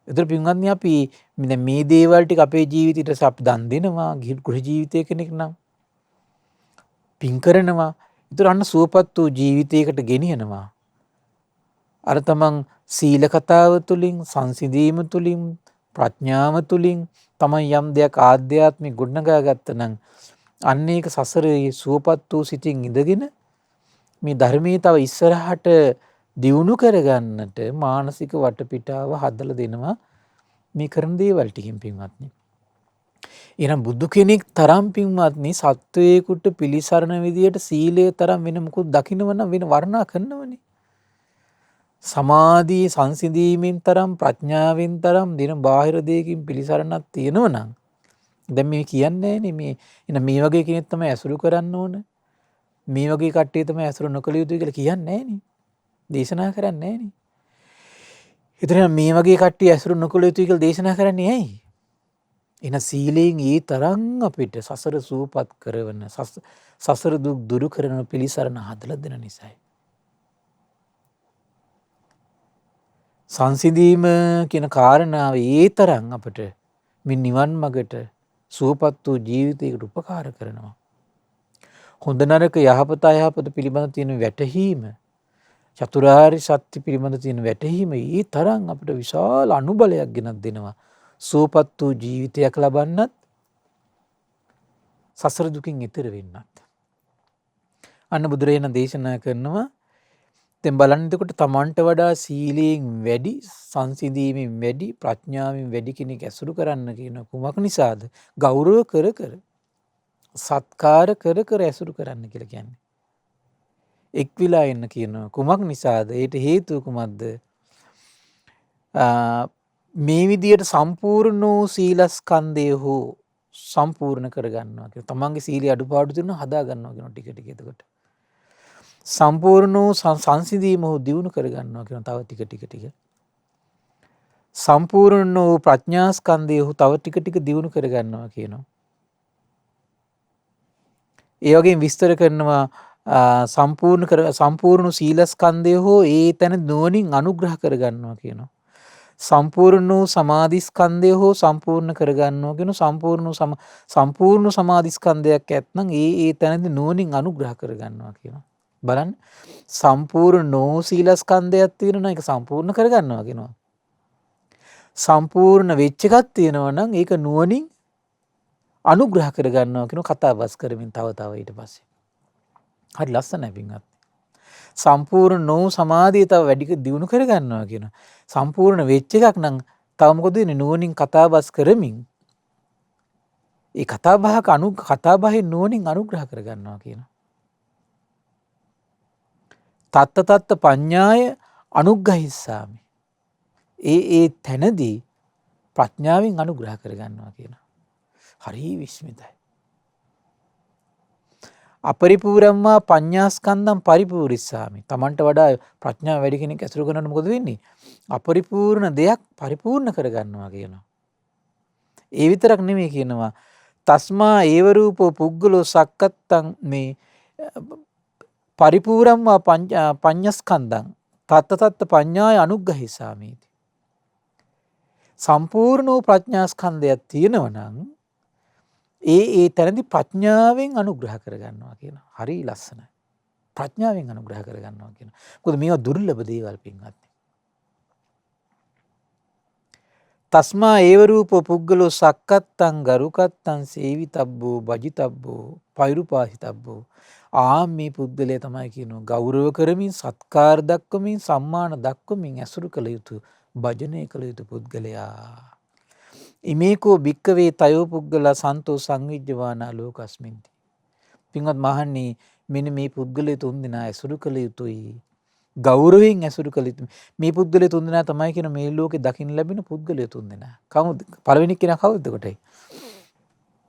ඒතර පින්වත්නි අපි මේ දේවල් ටික අපේ ජීවිතයට අපි දන් දෙනවා, ගෘහ ජීවිතය කෙනෙක් නම් පින් කරනවා. ඒතර අන්න සුවපත් වූ ජීවිතයකට ගෙනියනවා. අර තමන් සීල කතාව තුළින්, සංසිඳීම තුළින්, ප්‍රඥාව තුළින් තමයි යම් දෙයක් ආධ්‍යාත්මික ගොඩනගා ගත්තනම් අන්න ඒක සසරේ සුවපත් වූ සිතින් ඉඳගෙන මේ ධර්මයේ තව ඉස්සරහට දියුණු කරගන්නට මානසික වටපිටාව හදලා දෙනවා මේ කරන දේවල් ටිකින් පින්වත්නි. එහෙනම් බුදු කෙනෙක් තරම් පින්වත්නි සත්වයේකට පිළිසරණ විදියට සීලය තරම් වෙන මොකුත් දකින්නවනම් වෙන වර්ණනා කරනවනේ. සමාධියේ සංසිඳීමෙන් තරම් ප්‍රඥාවෙන් තරම් දින බාහිර දෙයකින් පිළිසරණක් තියෙනවනම් දැන් මේ කියන්නේ නෑනේ මේ වගේ කෙනෙක් තමයි ඇසුරු කරන්න ඕන. මේ වගේ කට්ටිය තමයි ඇසුරු නොකළ යුතුයි කියලා කියන්නේ නෑනේ. දේශනා කරන්නේ නෑනේ. ඒතර මේ වගේ කට්ටිය ඇසුරු නොකළ යුතුයි කියලා දේශනා කරන්නේ ඇයි? එන සීලයෙන් ඒ තරම් අපිට සසර සූපත් කරවන සසර දුක් දුරු කරන පිළිසරණ හදලා දෙන නිසායි. සංසිඳීම කියන කාරණාව ඒ තරම් අපට මේ නිවන් මගට සූපත් වූ ජීවිතයකට උපකාර කරනවා. හොඳ නරක යහපත අයහපත පිළිබඳ තියෙන වැටහීම, චතුරාර්ය සත්‍ය පිළිබඳ තියෙන වැටහීම ඒ තරම් අපිට විශාල අනුබලයක් ගෙනත් දෙනවා. සූපත් වූ ජීවිතයක් ලබන්නත්, සසර දුකින් ඈතර වෙන්නත්. අන්න බුදුරජාණන් දේශනා කරනවා දැන් බලන්න එතකොට තමන්ට වඩා සීලයෙන් වැඩි, සංසිඳීමෙන් වැඩි, ප්‍රඥාවෙන් වැඩි කෙනෙක් ඇසුරු කරන්න කියන කුමක් නිසාද? ගෞරව කර කර, සත්කාර කර කර ඇසුරු කරන්න කියලා කියන්නේ. එක් විලා එන්න කියනවා. කුමක් නිසාද? ඒට හේතුව කුමක්ද? මේ විදියට සම්පූර්ණ වූ සීලස්කන්ධය හෝ සම්පූර්ණ කරගන්නවා කියලා. තමන්ගේ සීලේ අඩුපාඩු තියෙනවා හදා ගන්නවා කියන ටික ටික එතකොට. සම්පූර්ණ වූ සංසිඳීම හෝ දියුණු කරගන්නවා කියන තව ටික ටික ටික. සම්පූර්ණ වූ ප්‍රඥාස්කන්ධය හෝ තව ටික ටික දියුණු කරගන්නවා කියනවා. ඒ වගේම විස්තර කරනවා සම්පූර්ණ සීලස්කන්ධය හෝ ඒ තැන නුවණින් අනුග්‍රහ කරගන්නවා කියනවා. සම්පූර්ණ වූ සමාධිස්කන්ධය හෝ සම්පූර්ණ කරගන්නවා කියන සම්පූර්ණ සමාධිස්කන්ධයක් ඇත්නම් ඒ තැනදී නුවණින් අනුග්‍රහ කරගන්නවා කියනවා. බලන්න සම්පූර්ණ නෝ සීලස්කන්ධයක් තියෙනවා ඒක සම්පූර්ණ කරගන්නවා කියනවා. සම්පූර්ණ වෙච්ච එකක් තියෙනවා නම් ඒක නුවණින් අනුග්‍රහ කරගන්නවා කියන කතාබස් කරමින් තව ඊට පස්සේ. හරි ලස්සනයි පින්වත්. සම්පූර්ණ නෝ සමාධිය තව වැඩි දියුණු කරගන්නවා කියනවා. සම්පූර්ණ වෙච්ච එකක් නම් තව මොකද වෙන්නේ? නුවණින් කතාබස් කරමින් ඒ කතාබහෙන් නුවණින් අනුග්‍රහ කරගන්නවා කියනවා. තත්ත පඤ්ඤාය අනුග්‍රහිස්සාමි. ඒ තැනදී ප්‍රඥාවෙන් අනුග්‍රහ කරගන්නවා කියනවා. හරි විස්මිතයි. අපරිපූර්ණම්මා පඤ්ඤාස්කන්ධම් පරිපූර්ණිස්සාමි. තමන්ට වඩා ප්‍රඥාව වැඩි කෙනෙක් ඇසුරු කරනකොට මොකද වෙන්නේ? අපරිපූර්ණ දෙයක් පරිපූර්ණ කරගන්නවා කියනවා. ඒ විතරක් නෙමෙයි කියනවා. තස්මා ඒව රූපෝ පුද්ගලෝ සක්කත්තං මේ පරිපූර්ණම්මා පඤ්ඤස්කන්ධං තත්ත පඤ්ඤාය අනුග්‍රහිස්සාමි. සම්පූර්ණ වූ ප්‍රඥාස්කන්ධයක් තියෙනවා නම් ඒ තැනදී ප්‍රඥාවෙන් අනුග්‍රහ කරගන්නවා කියනවා. හරි ලස්සනයි. ප්‍රඥාවෙන් අනුග්‍රහ කරගන්නවා කියනවා. මොකද මේවා දුර්ලභ දේවල් පින්වත්නි. තස්මා ඒව රූපෝ පුද්ගලෝ සක්කත්තං ගරුකත්තං සේවිතබ්බෝ භජිතබ්බෝ පෛරුපාසිතබ්බෝ. මේ පුද්ගලයා තමයි කියනවා ගෞරව කරමින් සත්කාර දක්වමින් සම්මාන දක්වමින් ඇසුරු කළ යුතු භජනය කළ යුතු පුද්ගලයා. ඉමේකෝ භික්කවේ තයෝ පුද්ගලා සන්තෝ සංවිජ්ජවානා ලෝකස්මින්ති. පින්වත් මහන්නේ මෙන්න මේ පුද්ගලයා තුන්දෙනා ඇසුරු කළ යුතුයි. ගෞරවයෙන් ඇසුරු කළ යුතුයි. මේ පුද්ගලයා තුන්දෙනා තමයි කියන මේ ලෝකේ දකින්න ලැබෙන පුද්ගලයා තුන්දෙනා. කවුද? පළවෙනි කෙනා කවුද කොටයි?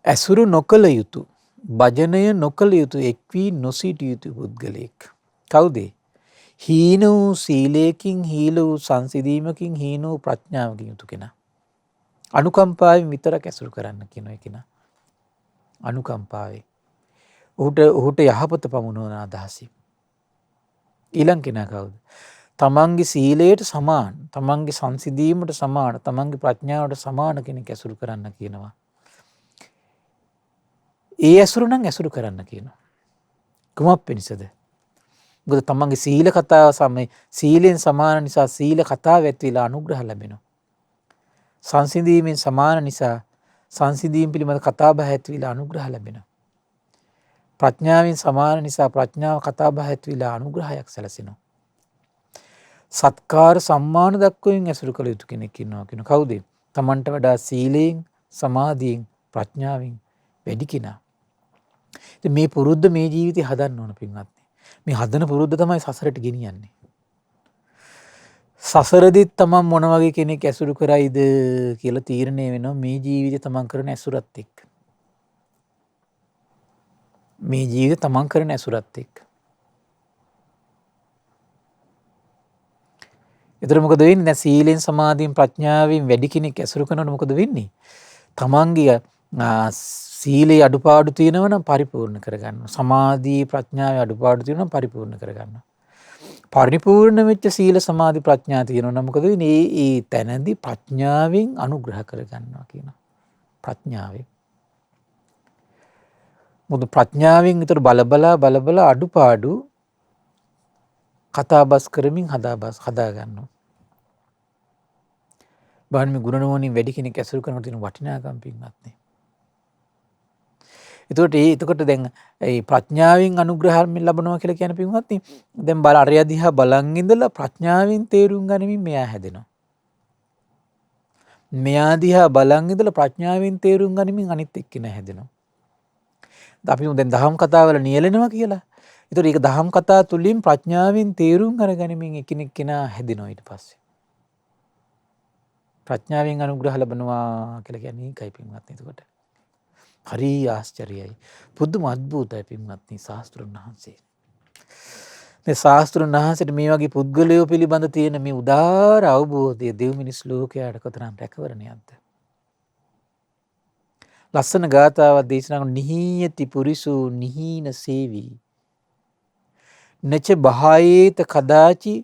ඇසුරු නොකළ යුතු, භජනය නොකළ යුතු, එක් වී නොසිටිය යුතු පුද්ගලයෙක්. කවුද? හීන වූ සීලයකින්, හීල වූ සංසිඳීමකින්, හීන වූ ප්‍රඥාවකින් යුතු කෙනා. අනුකම්පාවෙන් විතරක් ඇසුරු කරන්න කියන එක නා. අනුකම්පාවෙන්. ඔහුට යහපත පමුණවන අදහසින්. ඊළඟ කෙනා කවුද? තමන්ගේ සීලයට සමාන, තමන්ගේ සංසිඳීමට සමාන, තමන්ගේ ප්‍රඥාවට සමාන කෙනෙක් ඇසුරු කරන්න කියනවා. ඒ ඇසුරු නම් ඇසුරු කරන්න කියනවා. කුමක් පිණිසද? මොකද තමන්ගේ සීල කතාව සීලෙන් සමාන නිසා සීල කතාව ඇතුළේ අනුග්‍රහ ලැබෙනවා. සංසිඳීමෙන් සමාන නිසා සංසිඳීම පිළිබඳ කතා බහ ඇතුළේ අනුග්‍රහ ලැබෙනවා. ප්‍රඥාවෙන් සමාන නිසා ප්‍රඥාව කතා බහ ඇතුළේ අනුග්‍රහයක් සැලසෙනවා. සත්කාර සම්මාන දක්වමින් ඇසුරු කළ යුතු කෙනෙක් ඉන්නවා කියන කවුද? තමන්ට වඩා සීලයෙන්, සමාධියෙන්, ප්‍රඥාවෙන් වැඩි කෙනා. ඉතින් මේ පුරුද්ද මේ ජීවිතේ හදන්න ඕන පින්වත්නි. මේ හදන පුරුද්ද තමයි සසරට ගෙනියන්නේ. සසරදිත් තමන් මොන වගේ කෙනෙක් ඇසුරු කරයිද කියලා තීරණය වෙනවා මේ ජීවිතේ තමන් කරන ඇසුරත් එක්ක. මේ ජීවිතේ තමන් කරන ඇසුරත් එක්ක. ඒතර මොකද වෙන්නේ? දැන් සීලෙන් සමාධියෙන් ප්‍රඥාවෙන් වැඩි කෙනෙක් ඇසුරු කරනකොට මොකද වෙන්නේ? තමන්ගේ සීලේ අඩුපාඩු තියෙනවා නම් පරිපූර්ණ කරගන්නවා. සමාධි ප්‍රඥාවේ අඩුපාඩු තියෙනවා නම් පරිපූර්ණ කරගන්නවා. පරිපූර්ණ වෙච්ච සීල සමාධි ප්‍රඥා තියෙනවා නම් මොකද වෙන්නේ? ඒ තැනදී ප්‍රඥාවෙන් අනුග්‍රහ කරගන්නවා කියනවා. ප්‍රඥාවෙන්. මොකද ප්‍රඥාවෙන් විතර බලබලා අඩුපාඩු කතාබස් කරමින් හදා ගන්නවා. බලන්න මේ ගුණනෝනින් වැඩි කෙනෙක් ඇසුරු කරනකොට තියෙන වටිනාකම් පින්වත්නි. එතකොට දැන් ඒ ප්‍රඥාවෙන් අනුග්‍රහයෙන් ලැබනවා කියලා කියන පින්වත්නි දැන් බල අරය දිහා බලන් ඉඳලා ප්‍රඥාවෙන් තේරුම් ගනිමින් මෙයා හැදෙනවා. මෙයා දිහා බලන් ඉඳලා ප්‍රඥාවෙන් තේරුම් ගනිමින් අනිත් එක්කෙනා හැදෙනවා. අපි දැන් දහම් කතාවල නියැලෙනවා කියලා. ඒතකොට ඒක දහම් කතා තුලින් ප්‍රඥාවෙන් තේරුම් අරගනිමින් එකිනෙක කෙනා හැදෙනවා ඊට පස්සේ. ප්‍රඥාවෙන් අනුග්‍රහ ලැබනවා කියලා කියන්නේ ඒකයි පින්වත්නි. එතකොට හරි ආශ්චර්යයි. පුදුම අద్භූතයි පින්වත්නි ශාස්ත්‍රඥ වහන්සේ. මේ ශාස්ත්‍රඥ වහන්සේට මේ වගේ පුද්ගලයෝ පිළිබඳ තියෙන මේ උදාාර අවබෝධය දෙව් මිනිස් ලෝකයට කොතරම් රැකවරණයක්ද? ලස්සන ගාථාවක් දේශනා කරන නිහීයති පුරිසු නිහීන සේවි. නච බහායේත කදාචි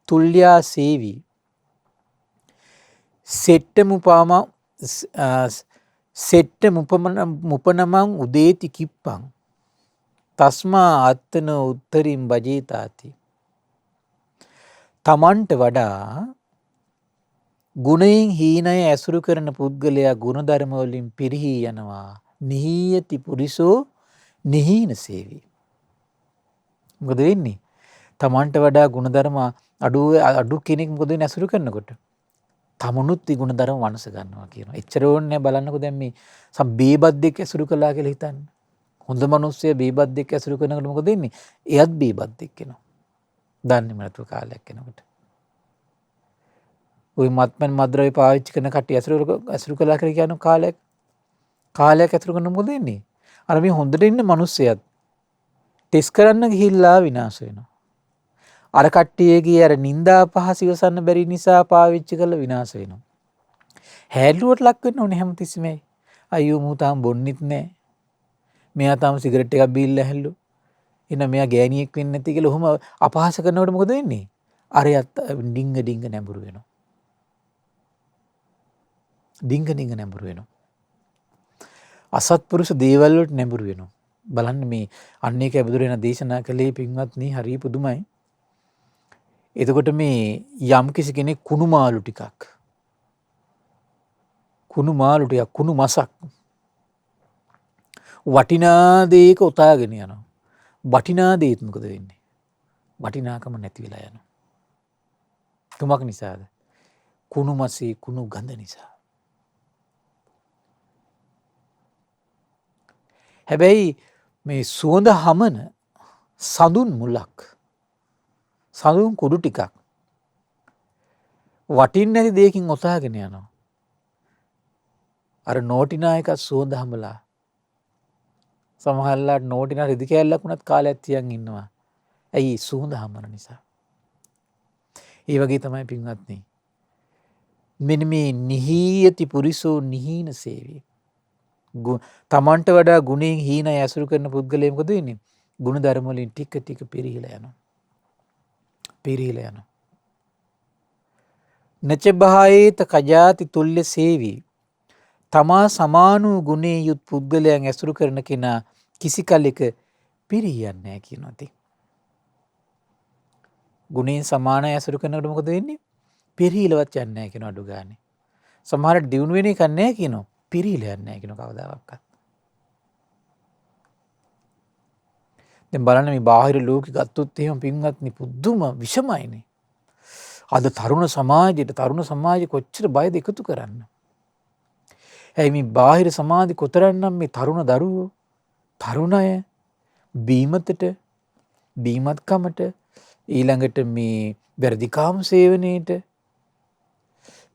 තුල්‍යා සේවි. සෙට්ට මුපනමං උදේති කිප්පං තස්මා අත්තන උත්තරින් භජේතාති. තමන්ට වඩා ගුණයෙන් හීනය ඇසුරු කරන පුද්ගලයා ගුණධර්ම වලින් පිරිහී යනවා. නිහීයති පුරිසෝ නිහීන සේවි. මොකද වෙන්නේ? තමන්ට වඩා ගුණධර්ම අඩු කෙනෙක් මොකද වෙන්නේ ඇසුරු කරනකොට? තමනුත් ඒ ගුණධර්ම වනස ගන්නවා කියනවා. එච්චර ඕනේ බලන්නකෝ දැන් මේ බේබද්දෙක් ඇසුරු කළා කියලා හිතන්න. හොඳ මිනිස්සය බේබද්දෙක් ඇසුරු කරනකොට මොකද වෙන්නේ? එයත් බේබද්දෙක් වෙනවා. දන්නේම නැතුව කාලයක් යනකොට. ওই මත්පැන් මද්ද්‍රව්‍ය පාවිච්චි කරන කට්ටිය ඇසුරු කළා කියලා කියන කාලයක් ඇසුරු කරන මොකද වෙන්නේ? අර මේ හොඳට ඉන්න මිනිස්සයත් ටෙස්ට් කරන්න ගිහිල්ලා විනාශ වෙනවා. අර කට්ටියගේ අර නිന്ദා පහස ඉවසන්න බැරි නිසා පාවිච්චි කරලා විනාශ වෙනවා. හැලුවට ලක් වෙන්න ඕනේ හැමතිස්සෙම. අයියෝ මූ තාම බොන්නෙත් නැහැ. මෙයා තාම සිගරට් එකක් බීලා හැල්ලු. එන මෙයා ගෑණියෙක් වෙන්නේ නැති කියලා ඔහොම අපහාස කරනකොට මොකද වෙන්නේ? අරයත් ඩිංග නැඹුරු වෙනවා. ඩිංග නැඹුරු වෙනවා. අසත්පුරුෂ දේවල් වලට නැඹුරු වෙනවා. බලන්න මේ අන්න ඒක බුදුරජාණන් දේශනා කළේ පින්වත්නි හරිය පුදුමයි. එතකොට මේ යම් කිසි කෙනෙක් කුණු මාළු ටිකක් කුණු මාළු ටිකක් කුණු මසක් වටිනා දේක උතාගෙන යනවා. වටිනා දේත් මොකද වෙන්නේ? වටිනාකම නැති වෙලා යනවා. කුමක් නිසාද? කුණු මසේ කුණු ගඳ නිසා. හැබැයි මේ සුවඳ හමන සඳුන් මුලක් සඳුන් කුඩු ටිකක් වටින් නැති දෙයකින් ඔතාගෙන යනවා. අර නෝටිනා එකක් සුවඳ හමලා සමහරලාට නෝටිනා රෙදි කෑල්ලක් වුණත් කාලයක් තියන් ඉන්නවා. ඇයි? සුවඳ හමන නිසා. ඒ වගේ තමයි පින්වත්නි. මෙන්න මේ නිහීයති පුරිසෝ නිහීන සේවී. තමන්ට වඩා ගුණයෙන් හීන ඇසුරු කරන පුද්ගලයා මොකද වෙන්නේ? ගුණ ධර්ම වලින් ටික ටික පිරිහිලා යනවා. පිරිහිලා යනවා. නච බහයේත කජාති තුල්්‍ය සේවී. තමා සමාන වූ ගුණේ යුත් පුද්ගලයන් ඇසුරු කරන කෙනා කිසි කලෙක පිරිහියන්නේ නැහැ කියනවා. ඉතින් ගුණයෙන් සමාන ඇසුරු කරනකොට මොකද වෙන්නේ? පිරිහිලවත් යන්නේ නැහැ කියන අඩු ගානේ. සමහරට දියුණු වෙන එක නැහැ කියනවා. පිරිහිලා යන්නේ නැහැ කියන කවදාවත්. දැන් බලන්න මේ බාහිර ලෝකෙ ගත්තොත් එහෙම පින්වත්නි පුදුම විෂමයිනේ. අද තරුණ සමාජය කොච්චර බයද එකතු කරන්න. ඇයි මේ බාහිර සමාජය කොතරම්නම් මේ තරුණ දරුවෝ තරුණ අය බීමත්කමට ඊළඟට මේ වැරදිකාම සේවනයේට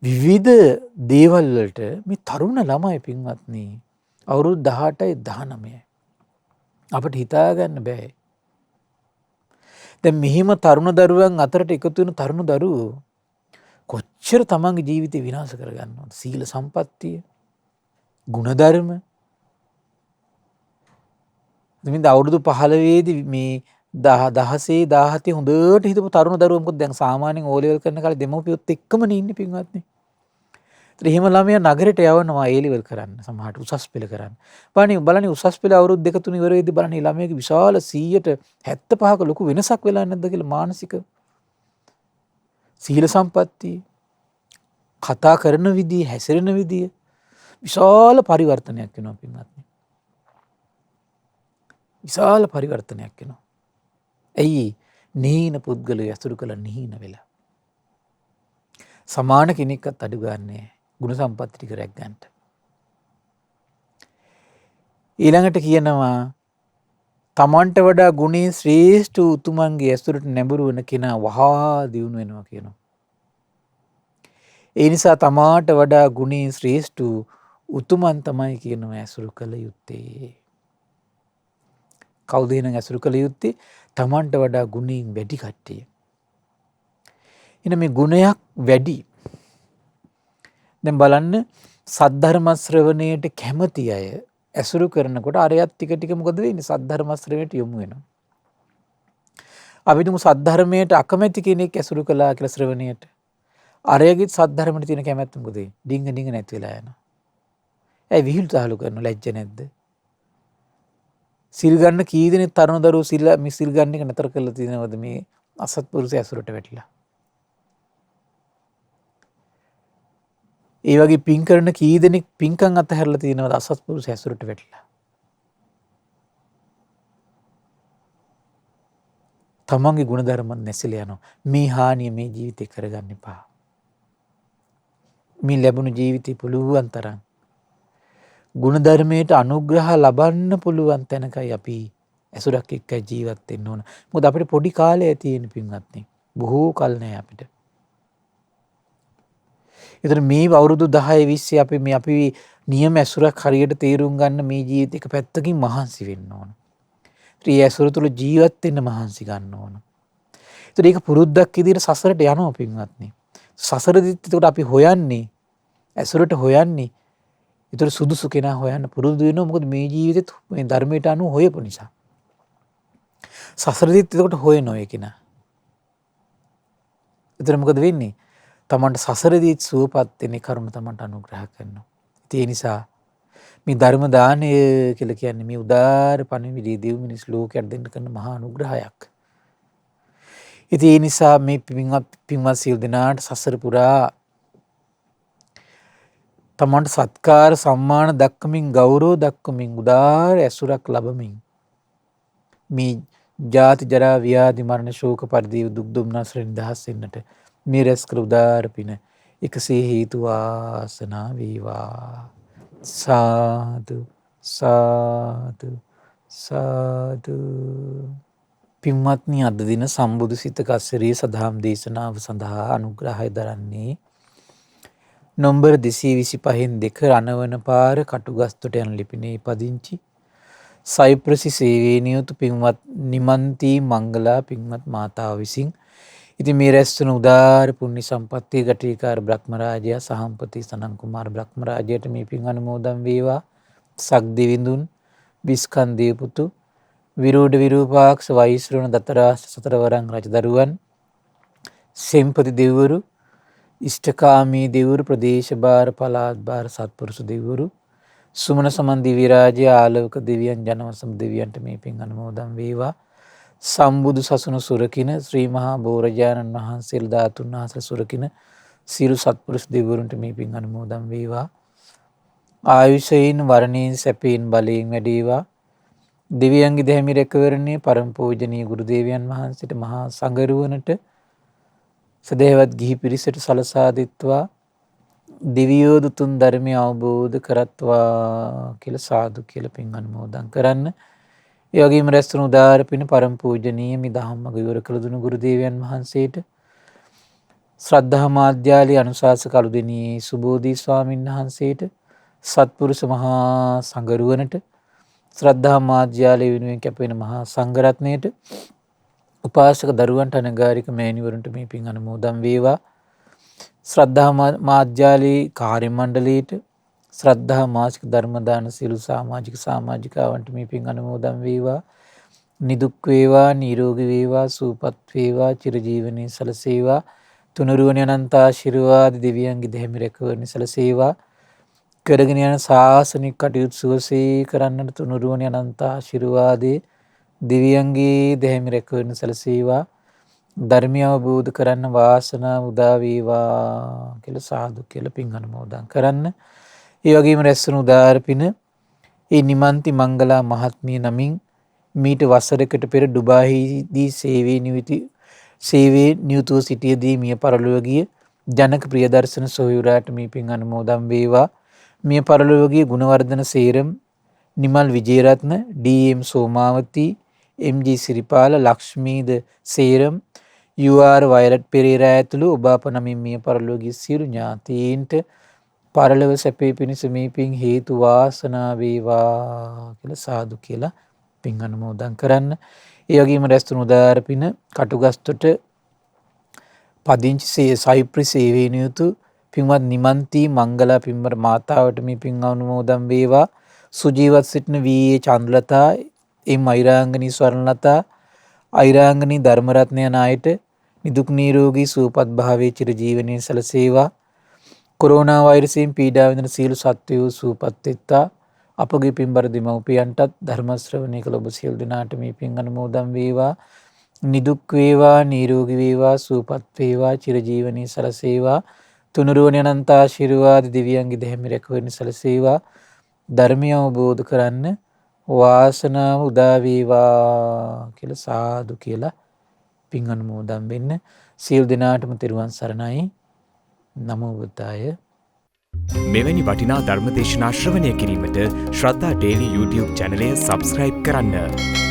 විවිධ දේවල් වලට මේ තරුණ ළමයි පින්වත්නි අවුරුදු 18යි 19යි අපිට හිතා ගන්න බෑ. දැන් මෙහිම තරුණ දරුවන් අතරට එකතු වෙන තරුණ දරුවෝ කොච්චර තමන්ගේ ජීවිතේ විනාශ කරගන්නවද? සීල සම්පත්තිය, ගුණධර්ම. ඉතින් අවුරුදු 15 දී මේ 16 17 හොඳට හිටපු තරුණ දරුවෝ මොකද දැන් සාමාන්‍යයෙන් ඕ ලෙවල් කරන කාලේ දෙමව්පියොත් එක්කම නේ ඉන්නේ පින්වත්නි. ඒත් එහෙම ළමයා නගරයට යවනවා ඒ ලෙවල් කරන්න සමහරට උසස් පෙළ කරන්න. බලන්න උසස් පෙළ අවුරුදු 2 3 ඉවර වෙද්දී බලන්න මේ ළමයාගේ විශාල 175ක ලොකු වෙනසක් වෙලා නැද්ද කියලා මානසික සීල සම්පatti කතා කරන විදිය හැසිරෙන විදිය විශාල පරිවර්තනයක් වෙනවා පින්වත්නි. විශාල පරිවර්තනයක් වෙනවා. ඇයි? නිහීන පුද්ගලයා ඇසුරු කළ නිහීන වෙලා. සමාන කෙනෙක්වත් අඩු ගන්නෑ ගුණ සම්පatti ටික රැක් ගන්නට. ඊළඟට කියනවා තමන්ට වඩා ගුණේ ශ්‍රේෂ්ඨ උතුමන්ගේ ඇසුරට නැඹුරු වෙන කෙනා වහා දියුණු වෙනවා කියනවා. ඒ නිසා තමාට වඩා ගුණේ ශ්‍රේෂ්ඨ උතුමන් තමයි කියනවා ඇසුරු කළ යුත්තේ. කවුද එහෙනම් ඇසුරු කළ යුත්තේ? තමන්ට වඩා ගුණයෙන් වැඩි කට්ටිය. එන මේ ගුණයක් වැඩි. දැන් බලන්න සද්ධර්ම ශ්‍රවණයට කැමති අය ඇසුරු කරනකොට අරයත් ටික ටික මොකද වෙන්නේ? සද්ධර්ම ශ්‍රවණයට යොමු වෙනවා. අපි දුමු සද්ධර්මයට අකමැති කෙනෙක් ඇසුරු කළා කියලා ශ්‍රවණයට. අරයගේ සද්ධර්මයට තියෙන කැමැත්ත මොකද? ඩිංග නැති වෙලා යනවා. ඇයි විහිළු තහළු කරන ලැජ්ජ නැද්ද? සිල් ගන්න කී දෙනෙක් තරුණ දරුවෝ සිල් ගන්න එක නතර කරලා තියෙනවද මේ අසත්පුරුෂ ඇසුරට වැටිලා? ඒ වගේ පින් කරන කී දෙනෙක් පින්කම් අතහැරලා තියෙනවද අසත්පුරුෂ ඇසුරට වැටිලා? තමන්ගේ ගුණධර්ම නැසෙලා යනවා. මේ හානිය මේ ජීවිතේ කරගන්න එපා. මේ ලැබුණු ජීවිතේ පුළුවන් තරම් ගුණධර්මයට අනුග්‍රහ ලබන්න පුළුවන් තැනකයි අපි ඇසුරක් එක්ක ජීවත් වෙන්න ඕන. මොකද අපිට පොඩි කාලයක් තියෙන පින්වත්නි. බොහෝ කල් නෑ අපිට. ඒතර මේ අවුරුදු 10 20 අපි නියම ඇසුරක් හරියට තේරුම් ගන්න මේ ජීවිතේක පැත්තකින් මහන්සි වෙන්න ඕන. ඒ ඇසුර තුළ ජීවත් වෙන්න මහන්සි ගන්න ඕන. ඒතර ඒක පුරුද්දක් විදිහට සසරට යනවා පින්වත්නි. සසරදිත් ඒකට අපි හොයන්නේ ඇසුරට හොයන්නේ ඒතර සුදුසු කෙනා හොයන්න පුරුදු වෙනවා. මොකද මේ ජීවිතෙත් මේ ධර්මයට අනුව හොයපු නිසා. සසරදිත් ඒකට හොයනවා ඒ කෙනා. ඒතර මොකද වෙන්නේ? තමන්ට සසරදීත් සුවපත් වෙන කරුණ තමන්ට අනුග්‍රහ කරනවා. ඒ නිසා මේ ධර්ම දානය කියලා කියන්නේ මේ උදාාර පණිවිඩය දෙව් මිනිස් ලෝකයට දෙන්න කරන මහා අනුග්‍රහයක්. ඉතින් ඒ නිසා මේ පින්වත් සියලු දෙනාට සසර පුරා තමන්ට සත්කාර සම්මාන දක්වමින් ගෞරව දක්වමින් උදාර ඇසුරක් ලබමින් මේ ජාති ජරා ව්‍යාධි මරණ ශෝක පරිදේව දුක් දුම්නස්වලින් නිදහස් වෙන්නට මේ රැස් කළ උදාර පින එකසේ හේතු වාසනා වේවා. සාදු සාදු සාදු. පින්වත්නි, අද දින සම්බුදු සිතක අසිරිය සදහම් දේශනාව සඳහා අනුග්‍රහය දරන්නේ නොම්බර 225 රණවන පාර කටුගස්තොට යන ලිපිනේ පදිංචි සයිප්‍රසි සේවයේ නියුතු පින්වත් නිමන්ති මංගලා පින්වත් මාතාව විසින් ඉතින් මේ රැස්වන උදාර පුණ්‍ය සම්පත්තිය ගටිකාර බ්‍රහ්මරාජයා සහම්පති සනන් කුමාර බ්‍රහ්මරාජයට මේ පින් අනුමෝදන් වේවා. සක්දිවිඳුන් විස්කන්ධය පුතු විරූඪ විරූපාක්ෂ වෛශ්‍රවණ දතරාෂ්ට්‍ර සතරවරන් රජදරුවන් සෙම්පති දෙවිවරු ඉෂ්ඨකාමී දෙවිවරු ප්‍රදේශ භාර පළාත් භාර සත්පුරුෂ දෙවිවරු සුමන සමන් දිව්‍ය රාජ්‍ය ආලෝක දෙවියන් ජනවසම් දෙවියන්ට මේ පින් අනුමෝදන් වේවා. සම්බුදු සසුන සුරකින ශ්‍රී මහා බෝරජාණන් වහන්සේලා ධාතුන් වහන්සේලා සුරකින සියලු සත්පුරුෂ දෙවිවරුන්ට මේ පින් අනුමෝදන් වේවා. ආයුෂයෙන් වර්ණයෙන් සැපයෙන් බලයෙන් වැඩේවා. දෙවියන්ගේ දැහැමි රැකවරණේ පරම පූජනීය ගුරු දේවයන් වහන්සේට මහා සංඝරුවනට සදේවත් ගිහි පිරිසට සලසා දෙත්වා දෙවියෝ දුතුන් ධර්මය අවබෝධ කරත්වා කියලා සාදු කියලා පින් අනුමෝදන් කරන්න. ඒ වගේම රැස්වුණු උදාාර පින පරම පූජනීය මේ ධම්මග විවර කළ දුණු ගුරු දේවයන් වහන්සේට ශ්‍රද්ධා මාධ්‍යාලේ අනුශාසක අලුදෙණියේ සුබෝධි ස්වාමීන් වහන්සේට සත්පුරුෂ මහා සංඝරුවනට ශ්‍රද්ධා මාධ්‍යාලේ වෙනුවෙන් කැපවෙන මහා සංඝරත්නයට උපාසක දරුවන්ට අනගාരിക මෑණිවරුන්ට මේ පින් අනුමෝදන් වේවා. ශ්‍රද්ධා මාධ්‍යාලේ කාර්ය මණ්ඩලයට ශ්‍රද්ධා මාසික ධර්ම දාන සියලු සමාජිකාවන්ට මේ පින් අනුමෝදන් වේවා. නිදුක් වේවා, නිරෝගී වේවා, සුවපත් වේවා, චිරජීවනයේ සලසේවා. තුනුරුවන අනන්ත ආශිර්වාද දෙවියන්ගේ දෙහිමි රැකවරණ සලසේවා. කරගෙන යන ශාසනික කටයුතු සුවසේ කරන්නට තුනුරුවන අනන්ත ආශිර්වාදේ දෙවියන්ගේ දෙහිමි රැකවරණ සලසේවා. ධර්මය අවබෝධ කරන්න වාසනාව උදා වේවා කියලා සාදු කියලා පින් අනුමෝදන් කරන්න. ඒ වගේම රැස්වුණු උදාාර පින ඒ නිමන්ති මංගලා මහත්මිය නමින් මීට වසරකට පෙර ඩුබායිදී සේවයේ නියුතුව සිටියදී මිය පරලොව ගිය ජනක ප්‍රියදර්ශන සොහොයුරාට මේ පින් අනුමෝදන් වේවා. මිය පරලොව ගිය ගුණවර්ධන සේරම්, නිමල් විජේරත්න, ඩී.එම්. සෝමාවති, එම්.ජී. සිරිපාල, ලක්ෂ්මීද සේරම්, යූ.ආර්. වයලට් පෙරේරා ඇතුළු ඔබ අප නමින් මිය පරලොව ගිය සියලු ඥාතීන්ට පරලොව සැපේ පිණිස මේ පින් හේතු වාසනා වේවා කියලා සාදු කියලා පින් අනුමෝදන් කරන්න. ඒ වගේම රැස්තුණු උදාාර පින කටුගස්තොට පදිංචි සයිප්‍රස් සේවයේ නියුතු පින්වත් නිමන්ති මංගලා පින්වර මාතාවට මේ පින් අනුමෝදන් වේවා. සුජීවත් සිටින වී.ඒ. චන්ද්‍රලතා, එම්. අයිරාංගනී ස්වර්ණලතා, අයිරාංගනී ධර්මරත්න යන අයට නිදුක් නිරෝගී සුවපත් භාවයේ චිරජීවනයේ සලසේවා. කොරෝනා වෛරසයෙන් පීඩා විඳින සියලු සත්වයෝ සුවපත් වෙත්තා. අපගේ පින්බර දෙමව්පියන්ටත් ධර්ම ශ්‍රවණය කළ ඔබ සියලු දෙනාට මේ පින් අනුමෝදන් වේවා. නිදුක් වේවා, නිරෝගී වේවා, සුවපත් වේවා, චිරජීවනයේ සලසේවා. තුනුරුවන අනන්ත ආශිර්වාද දෙවියන්ගේ දෙහිමි රැකවරණ සලසේවා. ධර්මය අවබෝධ කරන්න වාසනාව උදා වේවා කියලා සාදු කියලා පින් අනුමෝදන් වෙන්න. සියලු දෙනාටම තෙරුවන් සරණයි. නමෝ බුද්දාය. මෙවැනි වටිනා ධර්ම දේශනා ශ්‍රවණය කිරීමට ශ්‍රද්ධා ඩේලි YouTube චැනලය සබ්ස්ක්‍රයිබ් කරන්න.